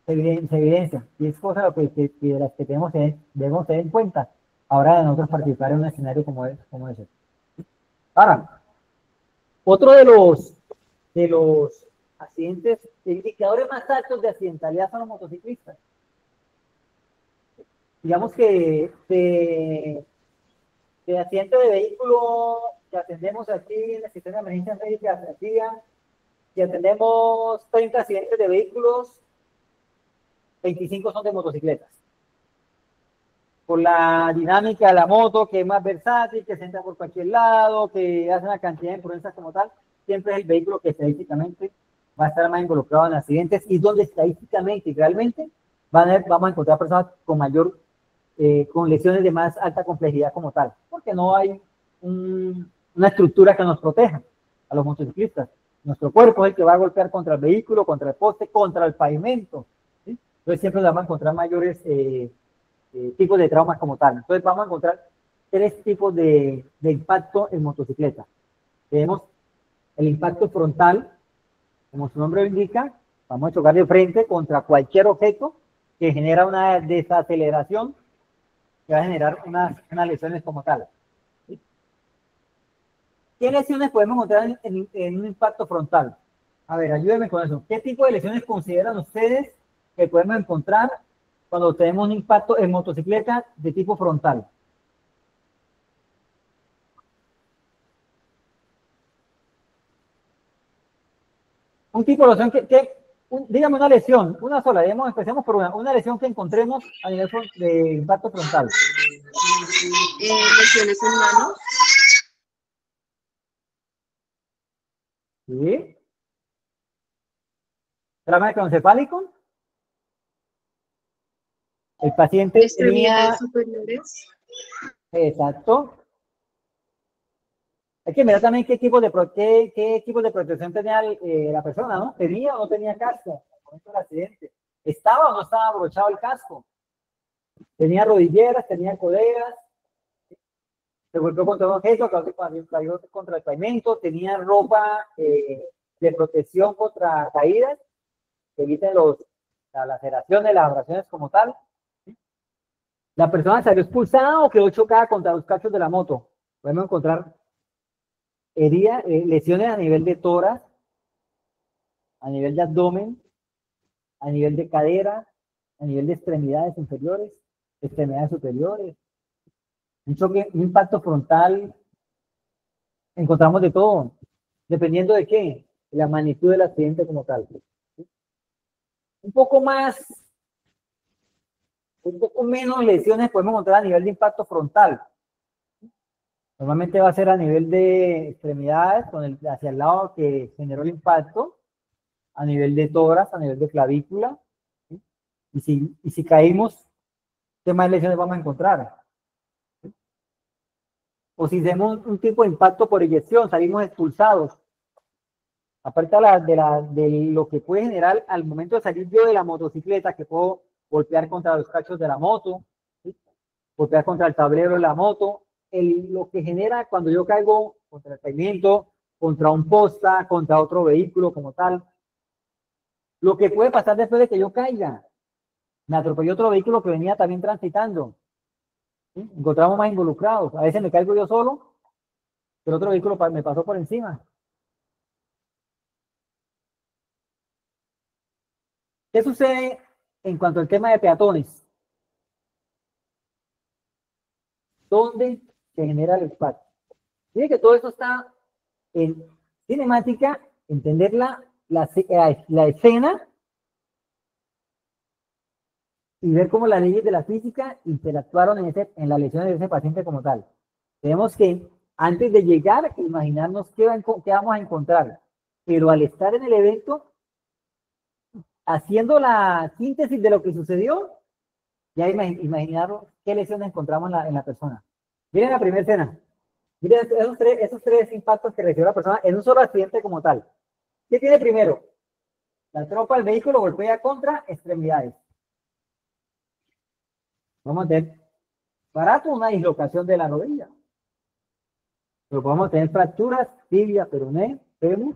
se evidencia, y es cosa de las que debemos tener en cuenta ahora de nosotros participar en un escenario como ese. Ahora, otro de los accidentes, indicadores más altos de accidentalidad son los motociclistas. Digamos que de accidente de vehículo que atendemos aquí en el sistema de emergencia médica al día, y atendemos 30 accidentes de vehículos, 25 son de motocicletas. Por la dinámica de la moto, que es más versátil, que se entra por cualquier lado, que hace una cantidad de imprudencias como tal, siempre es el vehículo que estadísticamente va a estar más involucrado en accidentes y donde estadísticamente y realmente vamos a encontrar personas con con lesiones de más alta complejidad como tal, porque no hay una estructura que nos proteja a los motociclistas. Nuestro cuerpo es el que va a golpear contra el vehículo, contra el poste, contra el pavimento, ¿sí? Entonces siempre vamos a encontrar mayores tipos de traumas como tal. Entonces vamos a encontrar tres tipos de impacto en motocicleta. Tenemos el impacto frontal, como su nombre lo indica, vamos a chocar de frente contra cualquier objeto que genera una desaceleración que va a generar unas lesiones como tal. ¿Sí? ¿Qué lesiones podemos encontrar en un impacto frontal? A ver, ayúdenme con eso. ¿Qué tipo de lesiones consideran ustedes que podemos encontrar cuando tenemos un impacto en motocicleta de tipo frontal? Un tipo de lesión dígame una lesión, una sola, digamos, empecemos por una lesión que encontremos a nivel de impacto frontal. Lesiones en manos. ¿Sí? ¿Trauma craneoencefálico? El paciente tenía... Extremidades superiores. Exacto. Hay que mirar también qué tipo de protección tenía la persona, ¿no? ¿Tenía o no tenía casco en el momento del accidente? ¿Estaba o no estaba abrochado el casco? ¿Tenía rodilleras? ¿Tenía coderas? ¿Se golpeó contra un objeto? ¿Cayó contra el pavimento? ¿Tenía ropa de protección contra caídas? Que eviten las laceraciones, las abrasiones como tal. ¿La persona salió expulsada o quedó chocada contra los cachos de la moto? Podemos encontrar lesiones a nivel de tórax, a nivel de abdomen, a nivel de cadera, a nivel de extremidades inferiores, extremidades superiores. Un impacto frontal, encontramos de todo, dependiendo de qué, la magnitud del accidente como tal. Un poco menos lesiones podemos encontrar a nivel de impacto frontal. Normalmente va a ser a nivel de extremidades, hacia el lado que generó el impacto, a nivel de tórax, a nivel de clavícula. ¿Sí? Y si caímos, ¿qué más lesiones vamos a encontrar? ¿Sí? O si hacemos un tipo de impacto por eyección, salimos expulsados. Aparte de lo que puede generar al momento de salir yo de la motocicleta, que puedo golpear contra los cachos de la moto, ¿sí? Golpear contra el tablero de la moto, lo que genera cuando yo caigo contra el pavimento, contra un posta, contra otro vehículo como tal. Lo que puede pasar después de que yo caiga. Me atropelló otro vehículo que venía también transitando. ¿Sí? Encontramos más involucrados. A veces me caigo yo solo, pero otro vehículo me pasó por encima. ¿Qué sucede en cuanto al tema de peatones? ¿Dónde se genera el impacto? Miren que todo esto está en cinemática, entender la escena y ver cómo las leyes de la física interactuaron en la lesión de ese paciente como tal. Tenemos que, antes de llegar, imaginarnos qué vamos a encontrar. Pero al estar en el evento, haciendo la síntesis de lo que sucedió, ya imaginaron qué lesiones encontramos en la persona. Miren la primera escena. Miren esos tres impactos que recibió la persona en un solo accidente como tal. ¿Qué tiene primero? La tropa del vehículo golpea contra extremidades. Vamos a tener barato una dislocación de la rodilla. Pero podemos tener fracturas, tibia, peroné, fémur,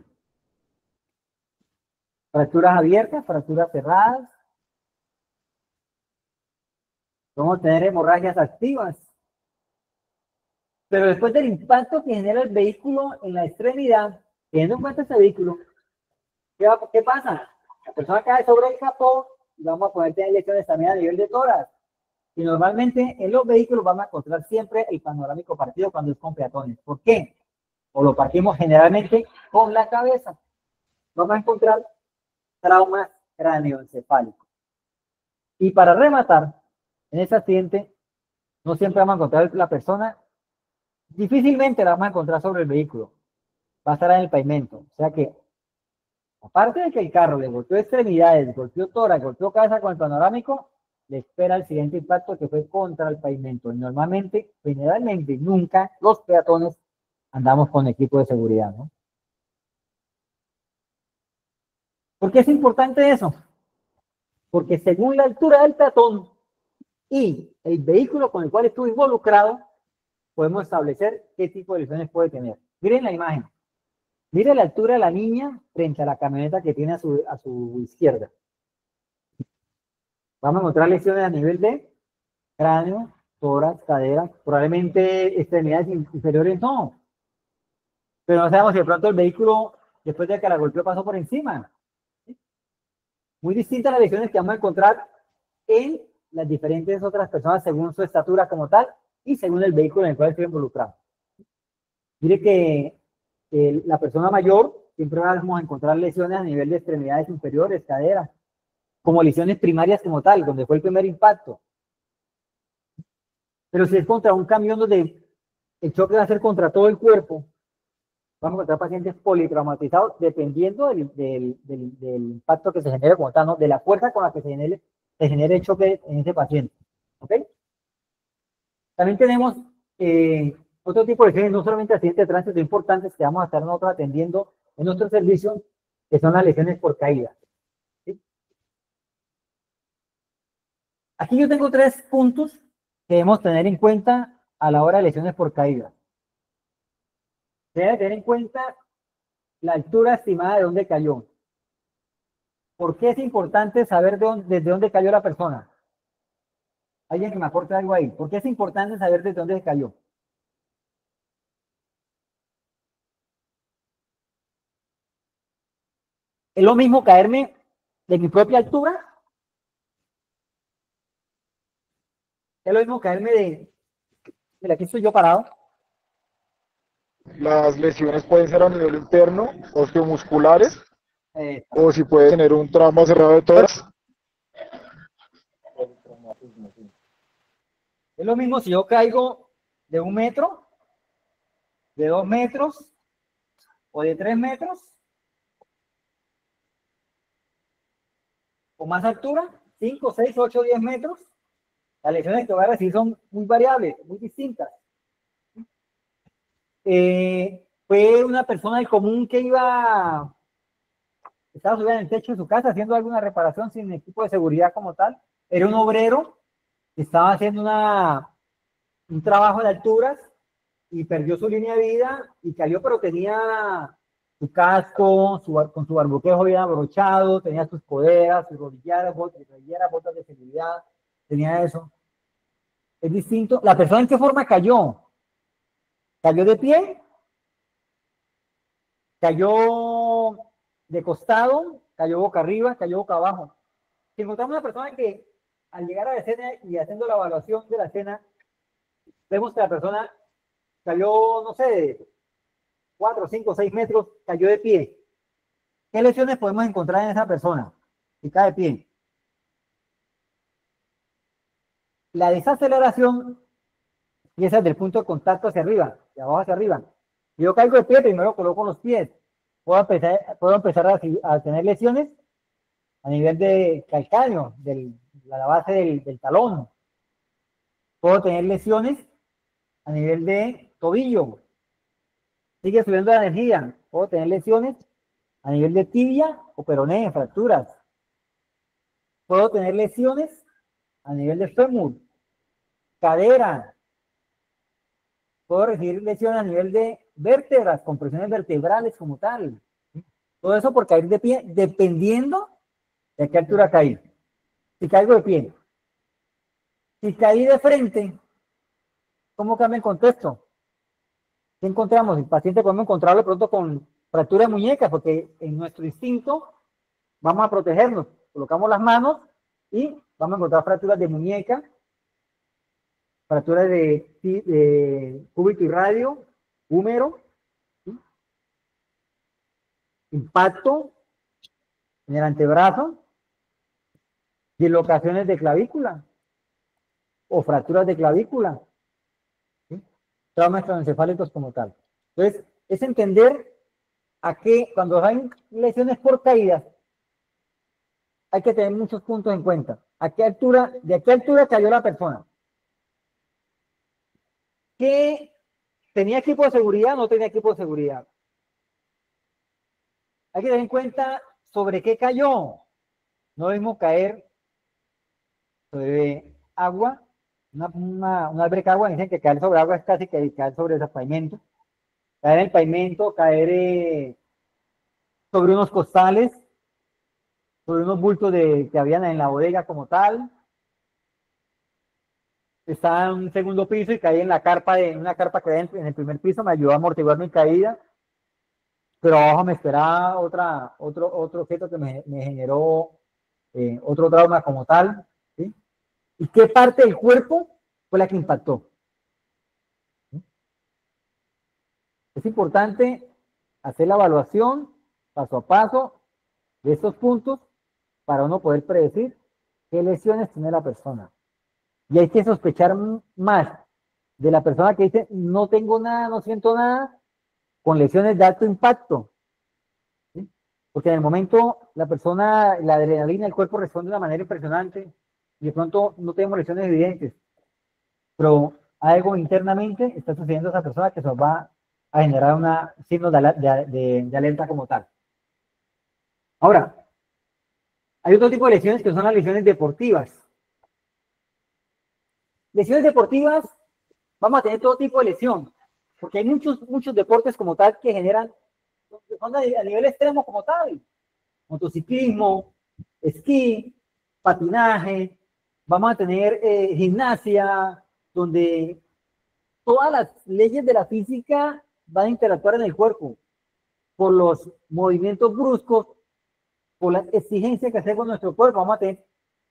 fracturas abiertas, fracturas cerradas. Podemos tener hemorragias activas. Pero después del impacto que genera el vehículo en la extremidad, teniendo en cuenta ese vehículo, ¿qué pasa? La persona cae sobre el capó y vamos a poder tener lesiones también a nivel de tórax. Y normalmente en los vehículos vamos a encontrar siempre el panorámico partido cuando es con peatones. ¿Por qué? O lo partimos generalmente con la cabeza. Vamos a encontrar traumas cráneoencefálicos. Y para rematar, en ese accidente, no siempre vamos a encontrar la persona, difícilmente la vamos a encontrar sobre el vehículo. Va a estar en el pavimento. O sea que, aparte de que el carro le golpeó extremidades, golpeó tórax, golpeó cabeza con el panorámico, le espera el siguiente impacto que fue contra el pavimento. Y normalmente, generalmente, nunca los peatones andamos con equipo de seguridad, ¿no? ¿Por qué es importante eso? Porque según la altura del peatón y el vehículo con el cual estuvo involucrado, podemos establecer qué tipo de lesiones puede tener. Miren la imagen. Miren la altura de la niña frente a la camioneta que tiene a su izquierda. Vamos a encontrar lesiones a nivel de cráneo, tórax, cadera, probablemente extremidades inferiores no. Pero no sabemos si de pronto el vehículo, después de que la golpeó, pasó por encima. Muy distintas las lesiones que vamos a encontrar en las diferentes otras personas según su estatura como tal y según el vehículo en el cual estoy involucrado. Mire que la persona mayor siempre vamos a encontrar lesiones a nivel de extremidades inferiores, caderas, como lesiones primarias como tal, donde fue el primer impacto. Pero si es contra un camión donde el choque va a ser contra todo el cuerpo, vamos a encontrar pacientes politraumatizados dependiendo del impacto que se genere como tal, ¿no? De la fuerza con la que se genere el choque en ese paciente. ¿Ok? También tenemos otro tipo de lesiones, no solamente accidentes de tránsito importantes que vamos a estar nosotros atendiendo en nuestro servicio, que son las lesiones por caída. ¿Sí? Aquí yo tengo 3 puntos que debemos tener en cuenta a la hora de lesiones por caída. Se debe tener en cuenta la altura estimada de dónde cayó. ¿Por qué es importante saber desde dónde cayó la persona? Alguien que me aporte algo ahí. ¿Por qué es importante saber desde dónde cayó? ¿Es lo mismo caerme de mi propia altura? ¿Es lo mismo caerme de... Mira, aquí estoy yo parado. Las lesiones pueden ser a nivel interno, osteomusculares, o si puede tener un trauma cerrado de tórax. Es lo mismo si yo caigo de 1 metro, de 2 metros o de 3 metros. o más altura, 5, 6, 8, 10 metros, las lesiones que va a recibir son muy variables, muy distintas. Fue una persona del común que estaba subida en el techo de su casa haciendo alguna reparación sin equipo de seguridad como tal. Era un obrero que estaba haciendo un trabajo de alturas y perdió su línea de vida y cayó, pero tenía su casco, con su barboquejo bien abrochado, tenía sus coderas, sus rodilleras, botas de seguridad, tenía eso. Es distinto. ¿La persona en qué forma cayó? ¿Cayó de pie? ¿Cayó de costado? ¿Cayó boca arriba? ¿Cayó boca abajo? Si encontramos una persona que al llegar a la escena y haciendo la evaluación de la escena, vemos que la persona cayó, no sé, 4, 5, 6 metros, cayó de pie. ¿Qué lesiones podemos encontrar en esa persona si cae de pie? La desaceleración empieza desde el punto de contacto hacia arriba, de abajo hacia arriba. Yo caigo de pie, primero coloco los pies. Puedo empezar a tener lesiones a nivel de calcáneo, de la base del talón. Puedo tener lesiones a nivel de tobillo. Sigue subiendo la energía. Puedo tener lesiones a nivel de tibia o peroné, fracturas. Puedo tener lesiones a nivel de fémur, cadera. Puedo recibir lesiones a nivel de vértebras, compresiones vertebrales como tal. Todo eso por caer de pie, dependiendo de a qué altura caí. Si caigo de pie. Si caí de frente, ¿cómo cambia el contexto? ¿Qué encontramos? El paciente podemos encontrarlo pronto con fractura de muñecas, porque en nuestro instinto vamos a protegernos. Colocamos las manos y vamos a encontrar fracturas de muñeca, fracturas de cúbito y radio, húmero, ¿sí? Impacto en el antebrazo, dislocaciones de clavícula o fracturas de clavícula, ¿sí? Traumas craneoencefálicos como tal. Entonces, es entender a que cuando hay lesiones por caídas, hay que tener muchos puntos en cuenta. ¿De a qué altura cayó la persona? ¿Que tenía equipo de seguridad o no tenía equipo de seguridad? Hay que tener en cuenta sobre qué cayó. No debemos caer sobre agua, una alberca de agua. Dicen que caer sobre agua es casi que caer sobre ese pavimento. Caer en el pavimento, caer sobre unos costales, sobre unos bultos que habían en la bodega como tal. Estaba en un segundo piso y caí en una carpa que había en el primer piso, me ayudó a amortiguar mi caída, pero abajo me esperaba otro objeto que me generó otro trauma como tal, ¿sí? ¿Y qué parte del cuerpo fue la que impactó? ¿Sí? Es importante hacer la evaluación paso a paso de estos puntos para uno poder predecir qué lesiones tiene la persona. Y hay que sospechar más de la persona que dice, no tengo nada, no siento nada, con lesiones de alto impacto. ¿Sí? Porque en el momento la adrenalina, el cuerpo responde de una manera impresionante y de pronto no tenemos lesiones evidentes. Pero algo internamente está sucediendo a esa persona que se va a generar signos de alerta como tal. Ahora, hay otro tipo de lesiones que son las lesiones deportivas. Lesiones deportivas, vamos a tener todo tipo de lesión, porque hay muchos deportes como tal que generan, son a nivel extremo como tal, motociclismo, esquí, patinaje, vamos a tener gimnasia, donde todas las leyes de la física van a interactuar en el cuerpo, por los movimientos bruscos, por la exigencia que hacemos nuestro cuerpo, vamos a tener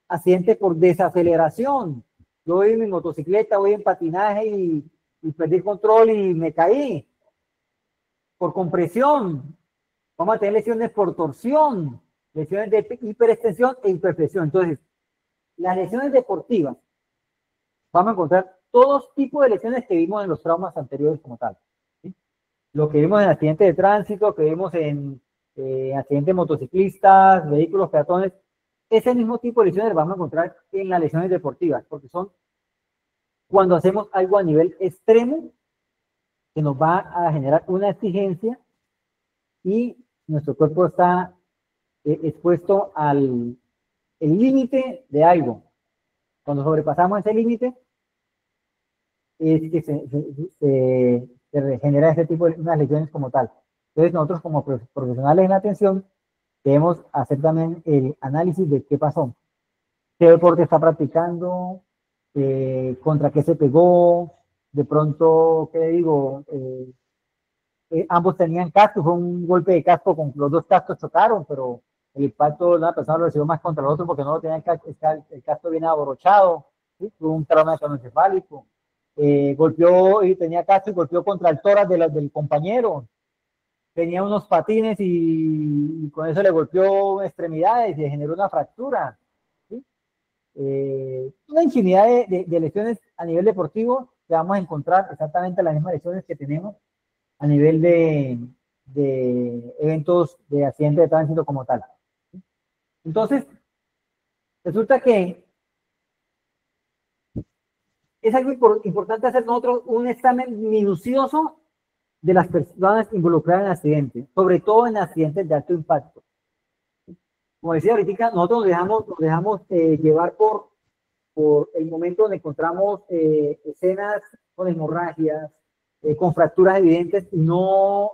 accidentes por desaceleración. Yo voy en mi motocicleta, voy en patinaje y perdí el control y me caí. Por compresión. Vamos a tener lesiones por torsión, lesiones de hiperextensión e hiperflexión. Entonces, las lesiones deportivas, vamos a encontrar todos tipos de lesiones que vimos en los traumas anteriores como tal. ¿Sí? Lo que vimos en accidentes de tránsito, que vimos en accidentes de motociclistas, vehículos, peatones, ese mismo tipo de lesiones las vamos a encontrar en las lesiones deportivas, porque son cuando hacemos algo a nivel extremo que nos va a generar una exigencia y nuestro cuerpo está expuesto al límite de algo. Cuando sobrepasamos ese límite, es que se genera ese tipo de unas lesiones como tal. Entonces, nosotros como profesionales en la atención, debemos hacer también el análisis de qué pasó, qué deporte está practicando, contra qué se pegó, de pronto, ¿qué le digo? Ambos tenían casco, fue un golpe de casco, con los dos cascos chocaron, pero el impacto de una persona lo recibió más contra el otro porque no lo tenía el casco bien abrochado, ¿sí? Tuvo un trauma craneoencefálico, golpeó y tenía casco y golpeó contra el tórax del compañero, tenía unos patines y con eso le golpeó extremidades y le generó una fractura, ¿sí? Una infinidad de lesiones a nivel deportivo que vamos a encontrar exactamente las mismas lesiones que tenemos a nivel de eventos de accidente de tránsito como tal. Entonces, resulta que es algo importante hacer nosotros un examen minucioso de las personas involucradas en accidentes, sobre todo en accidentes de alto impacto. Como decía ahorita, nosotros nos dejamos llevar por el momento donde encontramos escenas con hemorragias, con fracturas evidentes y no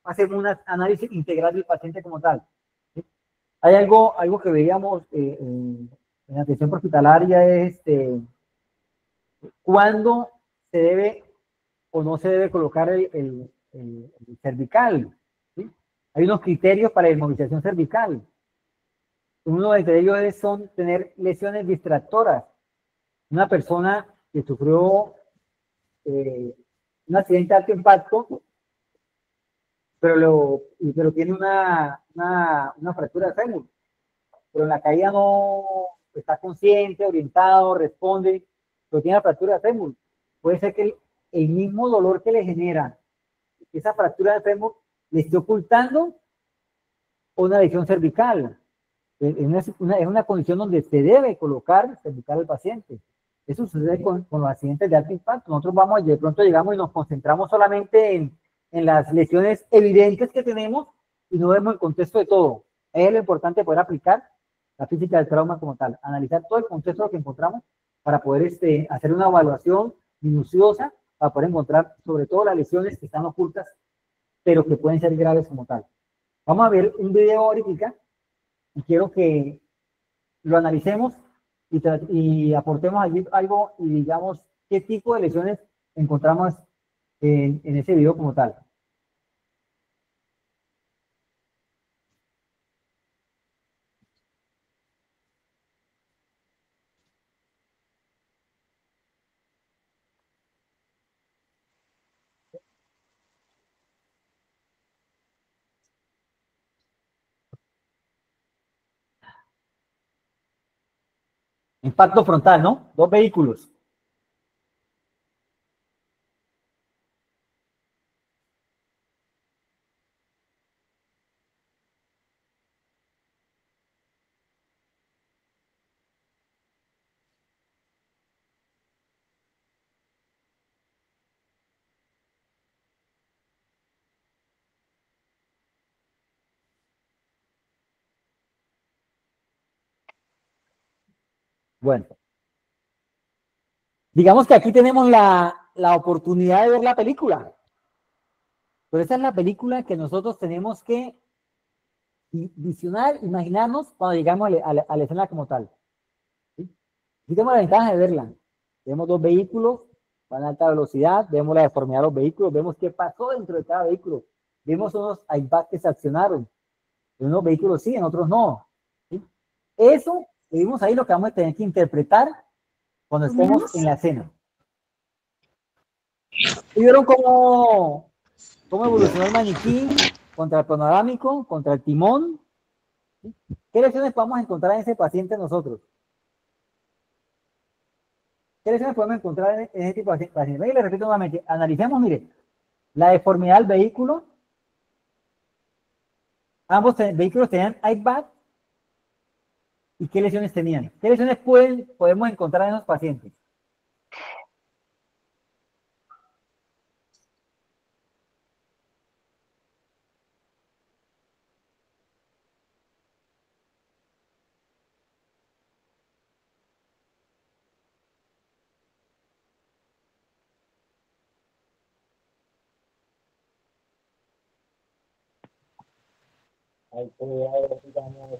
hacemos un análisis integral del paciente como tal. ¿Sí? Hay algo que veíamos en la atención hospitalaria es cuándo se debe o no se debe colocar el cervical. ¿Sí? Hay unos criterios para la inmovilización cervical. Uno de ellos son tener lesiones distractoras. Una persona que sufrió un accidente de alto impacto, pero tiene una fractura de fémur, pero en la caída no está consciente, orientado, responde, pero tiene la fractura de fémur. Puede ser que el mismo dolor que le genera esa fractura de fémur le esté ocultando una lesión cervical. Es una condición donde se debe colocar cervical al paciente. Eso sucede con los accidentes de alto impacto. Nosotros de pronto llegamos y nos concentramos solamente en las lesiones evidentes que tenemos y no vemos el contexto de todo. Es lo importante poder aplicar la física del trauma como tal, analizar todo el contexto de lo que encontramos para poder hacer una evaluación minuciosa, para poder encontrar sobre todo las lesiones que están ocultas, pero que pueden ser graves como tal. Vamos a ver un video ahorita y quiero que lo analicemos y aportemos allí algo y digamos qué tipo de lesiones encontramos en ese video como tal. Impacto frontal, ¿no? Dos vehículos. Bueno, digamos que aquí tenemos la oportunidad de ver la película. Pero esa es la película que nosotros tenemos que visionar, imaginarnos cuando llegamos a la escena como tal. ¿Sí? Aquí tenemos la ventaja de verla. Vemos dos vehículos, van a alta velocidad, vemos la deformidad de los vehículos, vemos qué pasó dentro de cada vehículo. Vemos unos airbags que se accionaron. En unos vehículos sí, en otros no. ¿Sí? Eso, vimos ahí lo que vamos a tener que interpretar cuando estemos en la escena. ¿Y vieron cómo evolucionó el maniquí contra el panorámico, contra el timón? ¿Sí? ¿Qué lesiones podemos encontrar en ese paciente nosotros? ¿Qué lesiones podemos encontrar en ese tipo de paciente? Y le repito nuevamente, analicemos, mire, la deformidad del vehículo. Ambos vehículos tenían airbag, y qué lesiones tenían. ¿Qué lesiones podemos encontrar en los pacientes? Ahí puede haber, digamos,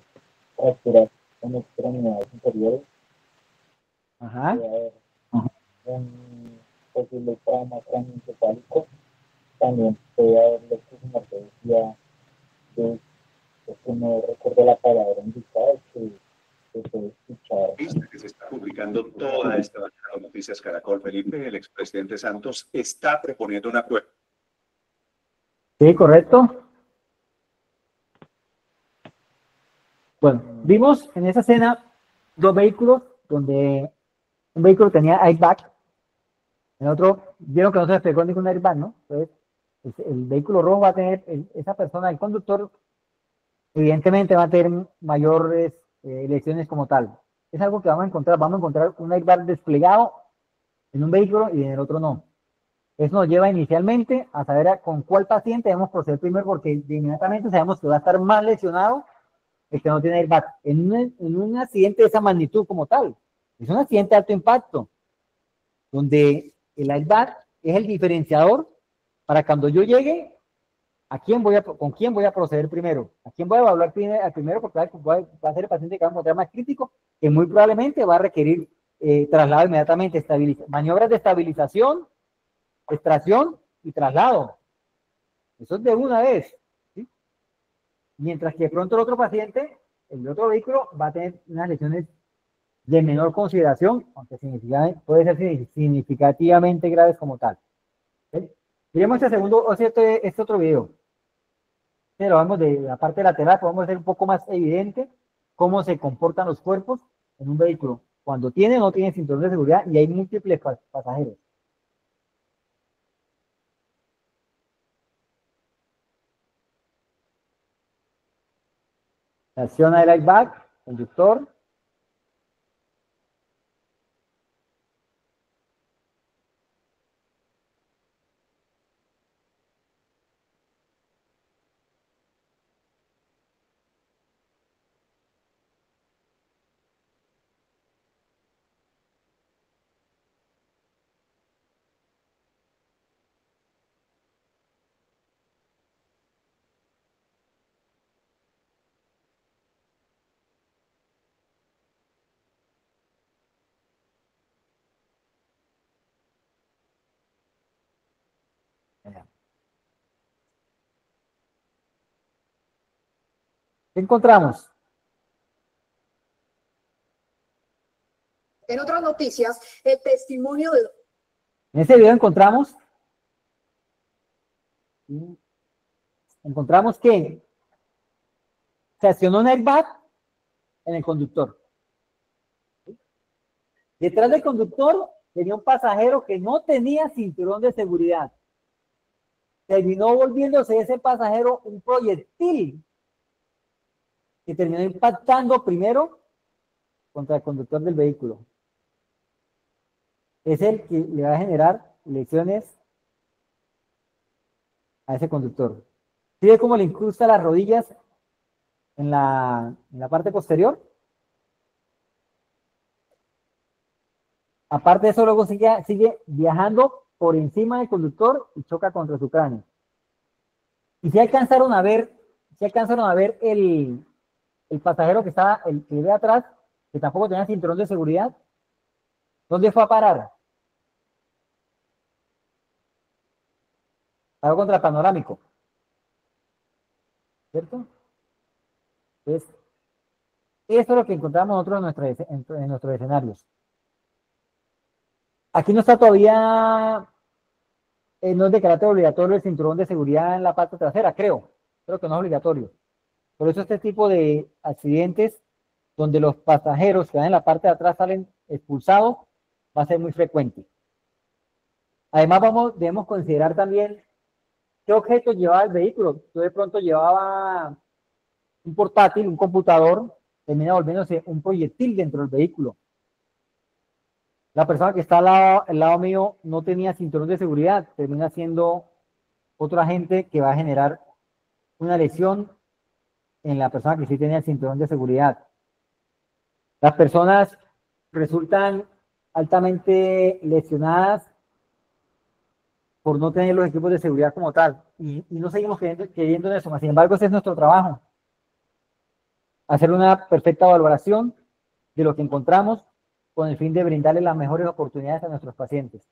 fracturas en extremidades inferiores, Ajá. puede haber un posible trauma craneoencefálico, también puede haber lo que se me decía, que no recuerdo la palabra indicada, que se escuchar. Que se está publicando toda esta banda de noticias Caracol, Felipe, el expresidente Santos está proponiendo una prueba. Sí, correcto. Bueno, vimos en esa escena dos vehículos donde un vehículo tenía airbag, el otro, vieron que no se despegó ningún airbag, ¿no? Entonces, el vehículo rojo va a tener, esa persona, el conductor, evidentemente va a tener mayores lesiones como tal. Es algo que vamos a encontrar un airbag desplegado en un vehículo y en el otro no. Eso nos lleva inicialmente a saber con cuál paciente debemos proceder primero, porque inmediatamente sabemos que va a estar más lesionado el que no tiene airbag. En un accidente de esa magnitud como tal, es un accidente de alto impacto, donde el airbag es el diferenciador para cuando yo llegue, ¿con quién voy a proceder primero? ¿A quién voy a evaluar primero? Porque va a ser el paciente que va a encontrar más crítico, que muy probablemente va a requerir traslado inmediatamente, maniobras de estabilización, extracción y traslado. Eso es de una vez. ¿Sí? Mientras que de pronto el otro paciente, el otro vehículo, va a tener unas lesiones de menor consideración, aunque puede ser significativamente graves como tal. ¿Sí? Miremos este otro video. Lo vemos de la parte lateral, podemos hacer un poco más evidente cómo se comportan los cuerpos en un vehículo cuando tiene o no tiene cinturón de seguridad y hay múltiples pasajeros. Acciona el airbag, conductor. ¿Qué encontramos? En otras noticias, el testimonio de... En ese video encontramos que se accionó un airbag en el conductor. Detrás del conductor tenía un pasajero que no tenía cinturón de seguridad. Terminó volviéndose ese pasajero un proyectil que terminó impactando primero contra el conductor del vehículo. Es el que le va a generar lesiones a ese conductor. ¿Sí ve cómo le incrusta las rodillas en la parte posterior? Aparte de eso, luego sigue viajando por encima del conductor y choca contra su cráneo. Y si alcanzaron a ver el pasajero que le ve atrás, que tampoco tenía cinturón de seguridad, ¿dónde fue a parar? Paró contra el panorámico. ¿Cierto? Entonces, eso es lo que encontramos nosotros en nuestros escenarios. Aquí no está todavía, no es de carácter obligatorio el cinturón de seguridad en la parte trasera, creo que no es obligatorio. Por eso este tipo de accidentes donde los pasajeros que van en la parte de atrás salen expulsados va a ser muy frecuente. Además debemos considerar también qué objetos llevaba el vehículo. Yo de pronto llevaba un portátil, un computador, termina volviéndose un proyectil dentro del vehículo. La persona que está al lado mío no tenía cinturón de seguridad, termina siendo otro agente que va a generar una lesión en la persona que sí tenía el cinturón de seguridad. Las personas resultan altamente lesionadas por no tener los equipos de seguridad como tal. Y no seguimos creyendo en eso. Sin embargo, ese es nuestro trabajo. Hacer una perfecta valoración de lo que encontramos con el fin de brindarle las mejores oportunidades a nuestros pacientes.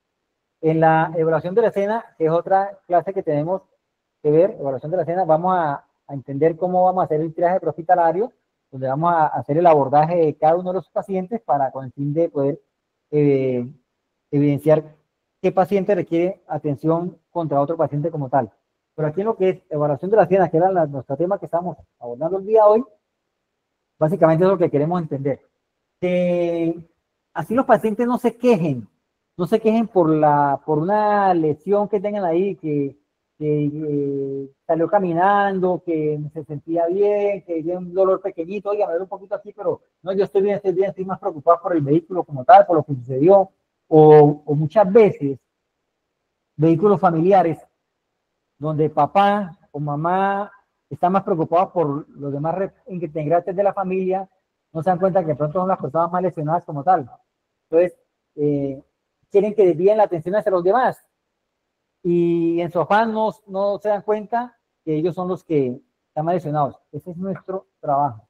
En la evaluación de la escena, que es otra clase que tenemos que ver, evaluación de la escena, vamos a entender cómo vamos a hacer el triaje prehospitalario, donde vamos a hacer el abordaje de cada uno de los pacientes con el fin de poder evidenciar qué paciente requiere atención contra otro paciente como tal. Pero aquí en lo que es evaluación de la escena, que era nuestro tema que estamos abordando el día de hoy, básicamente es lo que queremos entender. Que así los pacientes no se quejen por una lesión que tengan ahí, que salió caminando, que se sentía bien, que tiene un dolor pequeñito, oiga, me duele un poquito aquí, pero no, yo estoy bien, estoy más preocupado por el vehículo como tal, por lo que sucedió, o muchas veces vehículos familiares donde papá o mamá están más preocupados por los demás integrantes de la familia, no se dan cuenta que de pronto son las personas más lesionadas como tal. Entonces, quieren que desvíen la atención hacia los demás. Y en su afán no se dan cuenta que ellos son los que están más lesionados. Ese es nuestro trabajo.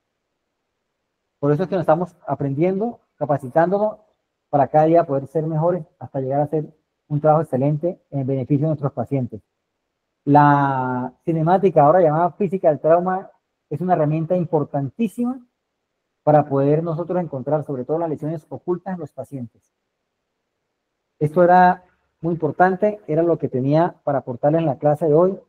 Por eso es que nos estamos aprendiendo, capacitándonos para cada día poder ser mejores hasta llegar a hacer un trabajo excelente en beneficio de nuestros pacientes. La cinemática, ahora llamada física del trauma, es una herramienta importantísima para poder nosotros encontrar sobre todo las lesiones ocultas en los pacientes. Esto era muy importante, era lo que tenía para aportarles en la clase de hoy.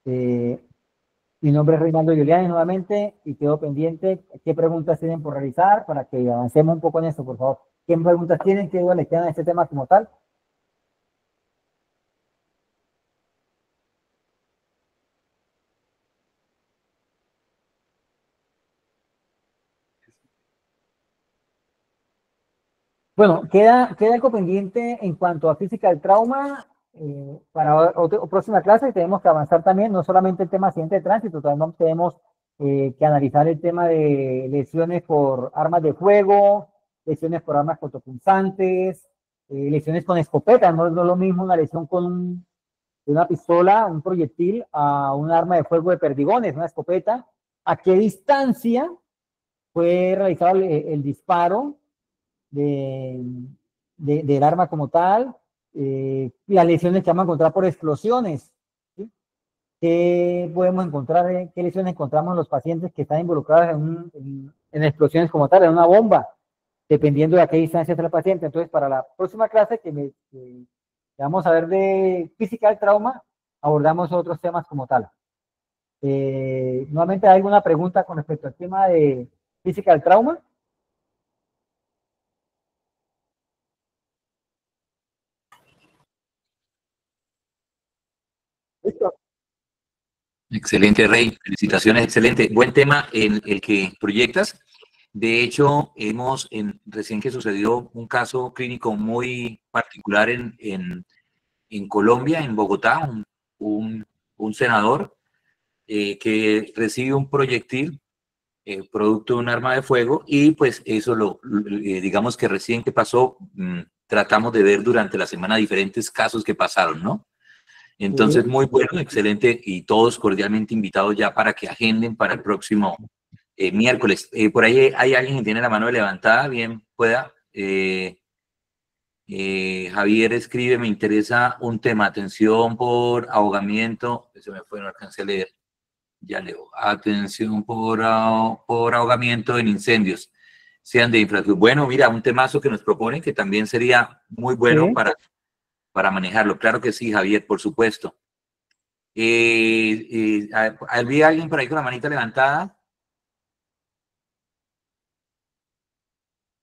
Mi nombre es Reinaldo Giuliani nuevamente y quedo pendiente. ¿Qué preguntas tienen por realizar para que avancemos un poco en esto, por favor? ¿Qué preguntas tienen? ¿Qué dudas les quedan a este tema como tal? Bueno, queda algo pendiente en cuanto a física del trauma. Para otra próxima clase tenemos que avanzar también, no solamente el tema accidente de tránsito, también tenemos que analizar el tema de lesiones por armas de fuego, lesiones por armas cortopunzantes, lesiones con escopeta. No es lo mismo una lesión con una pistola, un proyectil, a un arma de fuego de perdigones, una escopeta. ¿A qué distancia fue realizado el disparo del arma como tal? Las lesiones que vamos a encontrar por explosiones, ¿sí? ¿Qué podemos encontrar? ¿Qué lesiones encontramos en los pacientes que están involucrados en explosiones como tal, en una bomba, dependiendo de a qué distancia está el paciente? Entonces, para la próxima clase que vamos a ver de física del trauma, abordamos otros temas como tal. Nuevamente, ¿hay alguna pregunta con respecto al tema de física del trauma? ¿Listo? Excelente, Rey. Felicitaciones, excelente. Buen tema en el que proyectas. De hecho, recién que sucedió un caso clínico muy particular en Colombia, en Bogotá, un senador que recibe un proyectil producto de un arma de fuego y pues eso digamos que recién que pasó, tratamos de ver durante la semana diferentes casos que pasaron, ¿no? Entonces, muy bueno, excelente, y todos cordialmente invitados ya para que agenden para el próximo miércoles. Por ahí hay alguien que tiene la mano levantada, bien pueda. Javier escribe, me interesa un tema, atención por ahogamiento, se me fue, no alcancé a leer, ya leo, atención por ahogamiento en incendios, sean de infraestructura. Bueno, mira, un temazo que nos proponen que también sería muy bueno para manejarlo. Claro que sí, Javier, por supuesto. ¿Había alguien por ahí con la manita levantada?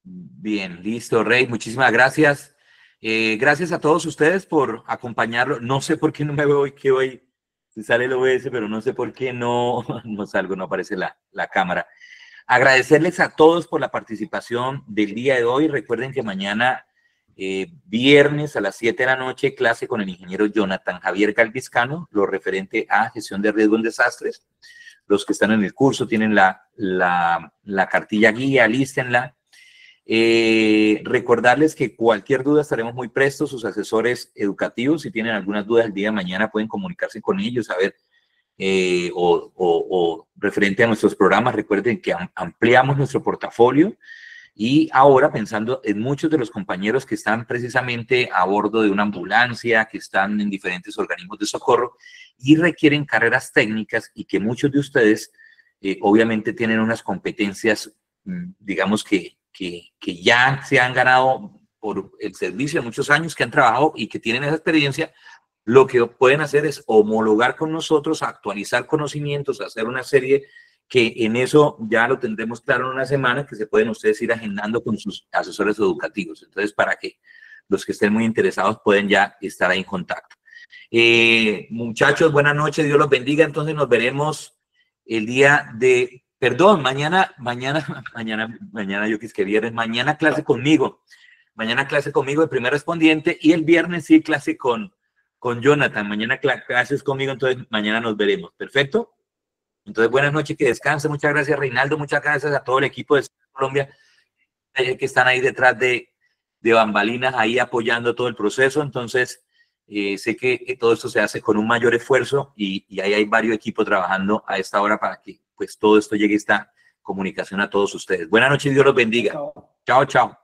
Bien, listo, Rey, muchísimas gracias. Gracias a todos ustedes por acompañarlo. No sé por qué no me veo hoy, que hoy sale el OBS, pero no sé por qué no salgo, no aparece la cámara. Agradecerles a todos por la participación del día de hoy. Recuerden que mañana, viernes a las 7 de la noche, clase con el ingeniero Jonathan Javier Galviscano, lo referente a gestión de riesgo en desastres. Los que están en el curso tienen la cartilla guía, lístenla. Recordarles que cualquier duda estaremos muy prestos, sus asesores educativos, si tienen algunas dudas el día de mañana pueden comunicarse con ellos, a ver, o referente a nuestros programas. Recuerden que ampliamos nuestro portafolio y ahora pensando en muchos de los compañeros que están precisamente a bordo de una ambulancia, que están en diferentes organismos de socorro y requieren carreras técnicas y que muchos de ustedes obviamente tienen unas competencias, digamos que ya se han ganado por el servicio de muchos años, que han trabajado y que tienen esa experiencia. Lo que pueden hacer es homologar con nosotros, actualizar conocimientos, hacer una serie que en eso ya lo tendremos claro en una semana, que se pueden ustedes ir agendando con sus asesores educativos. Entonces, para que los que estén muy interesados pueden ya estar ahí en contacto. Muchachos, buenas noches, Dios los bendiga. Entonces nos veremos el día de... Perdón, mañana yo quis que viernes, mañana clase conmigo. Mañana clase conmigo de primer respondiente y el viernes sí clase con Jonathan. Mañana clases conmigo, entonces mañana nos veremos. ¿Perfecto? Entonces, buenas noches, que descanse. Muchas gracias, Reinaldo. Muchas gracias a todo el equipo de Colombia que están ahí detrás de bambalinas, ahí apoyando todo el proceso. Entonces, sé que todo esto se hace con un mayor esfuerzo y ahí hay varios equipos trabajando a esta hora para que pues todo esto llegue, esta comunicación a todos ustedes. Buenas noches, Dios los bendiga. Chao, chao.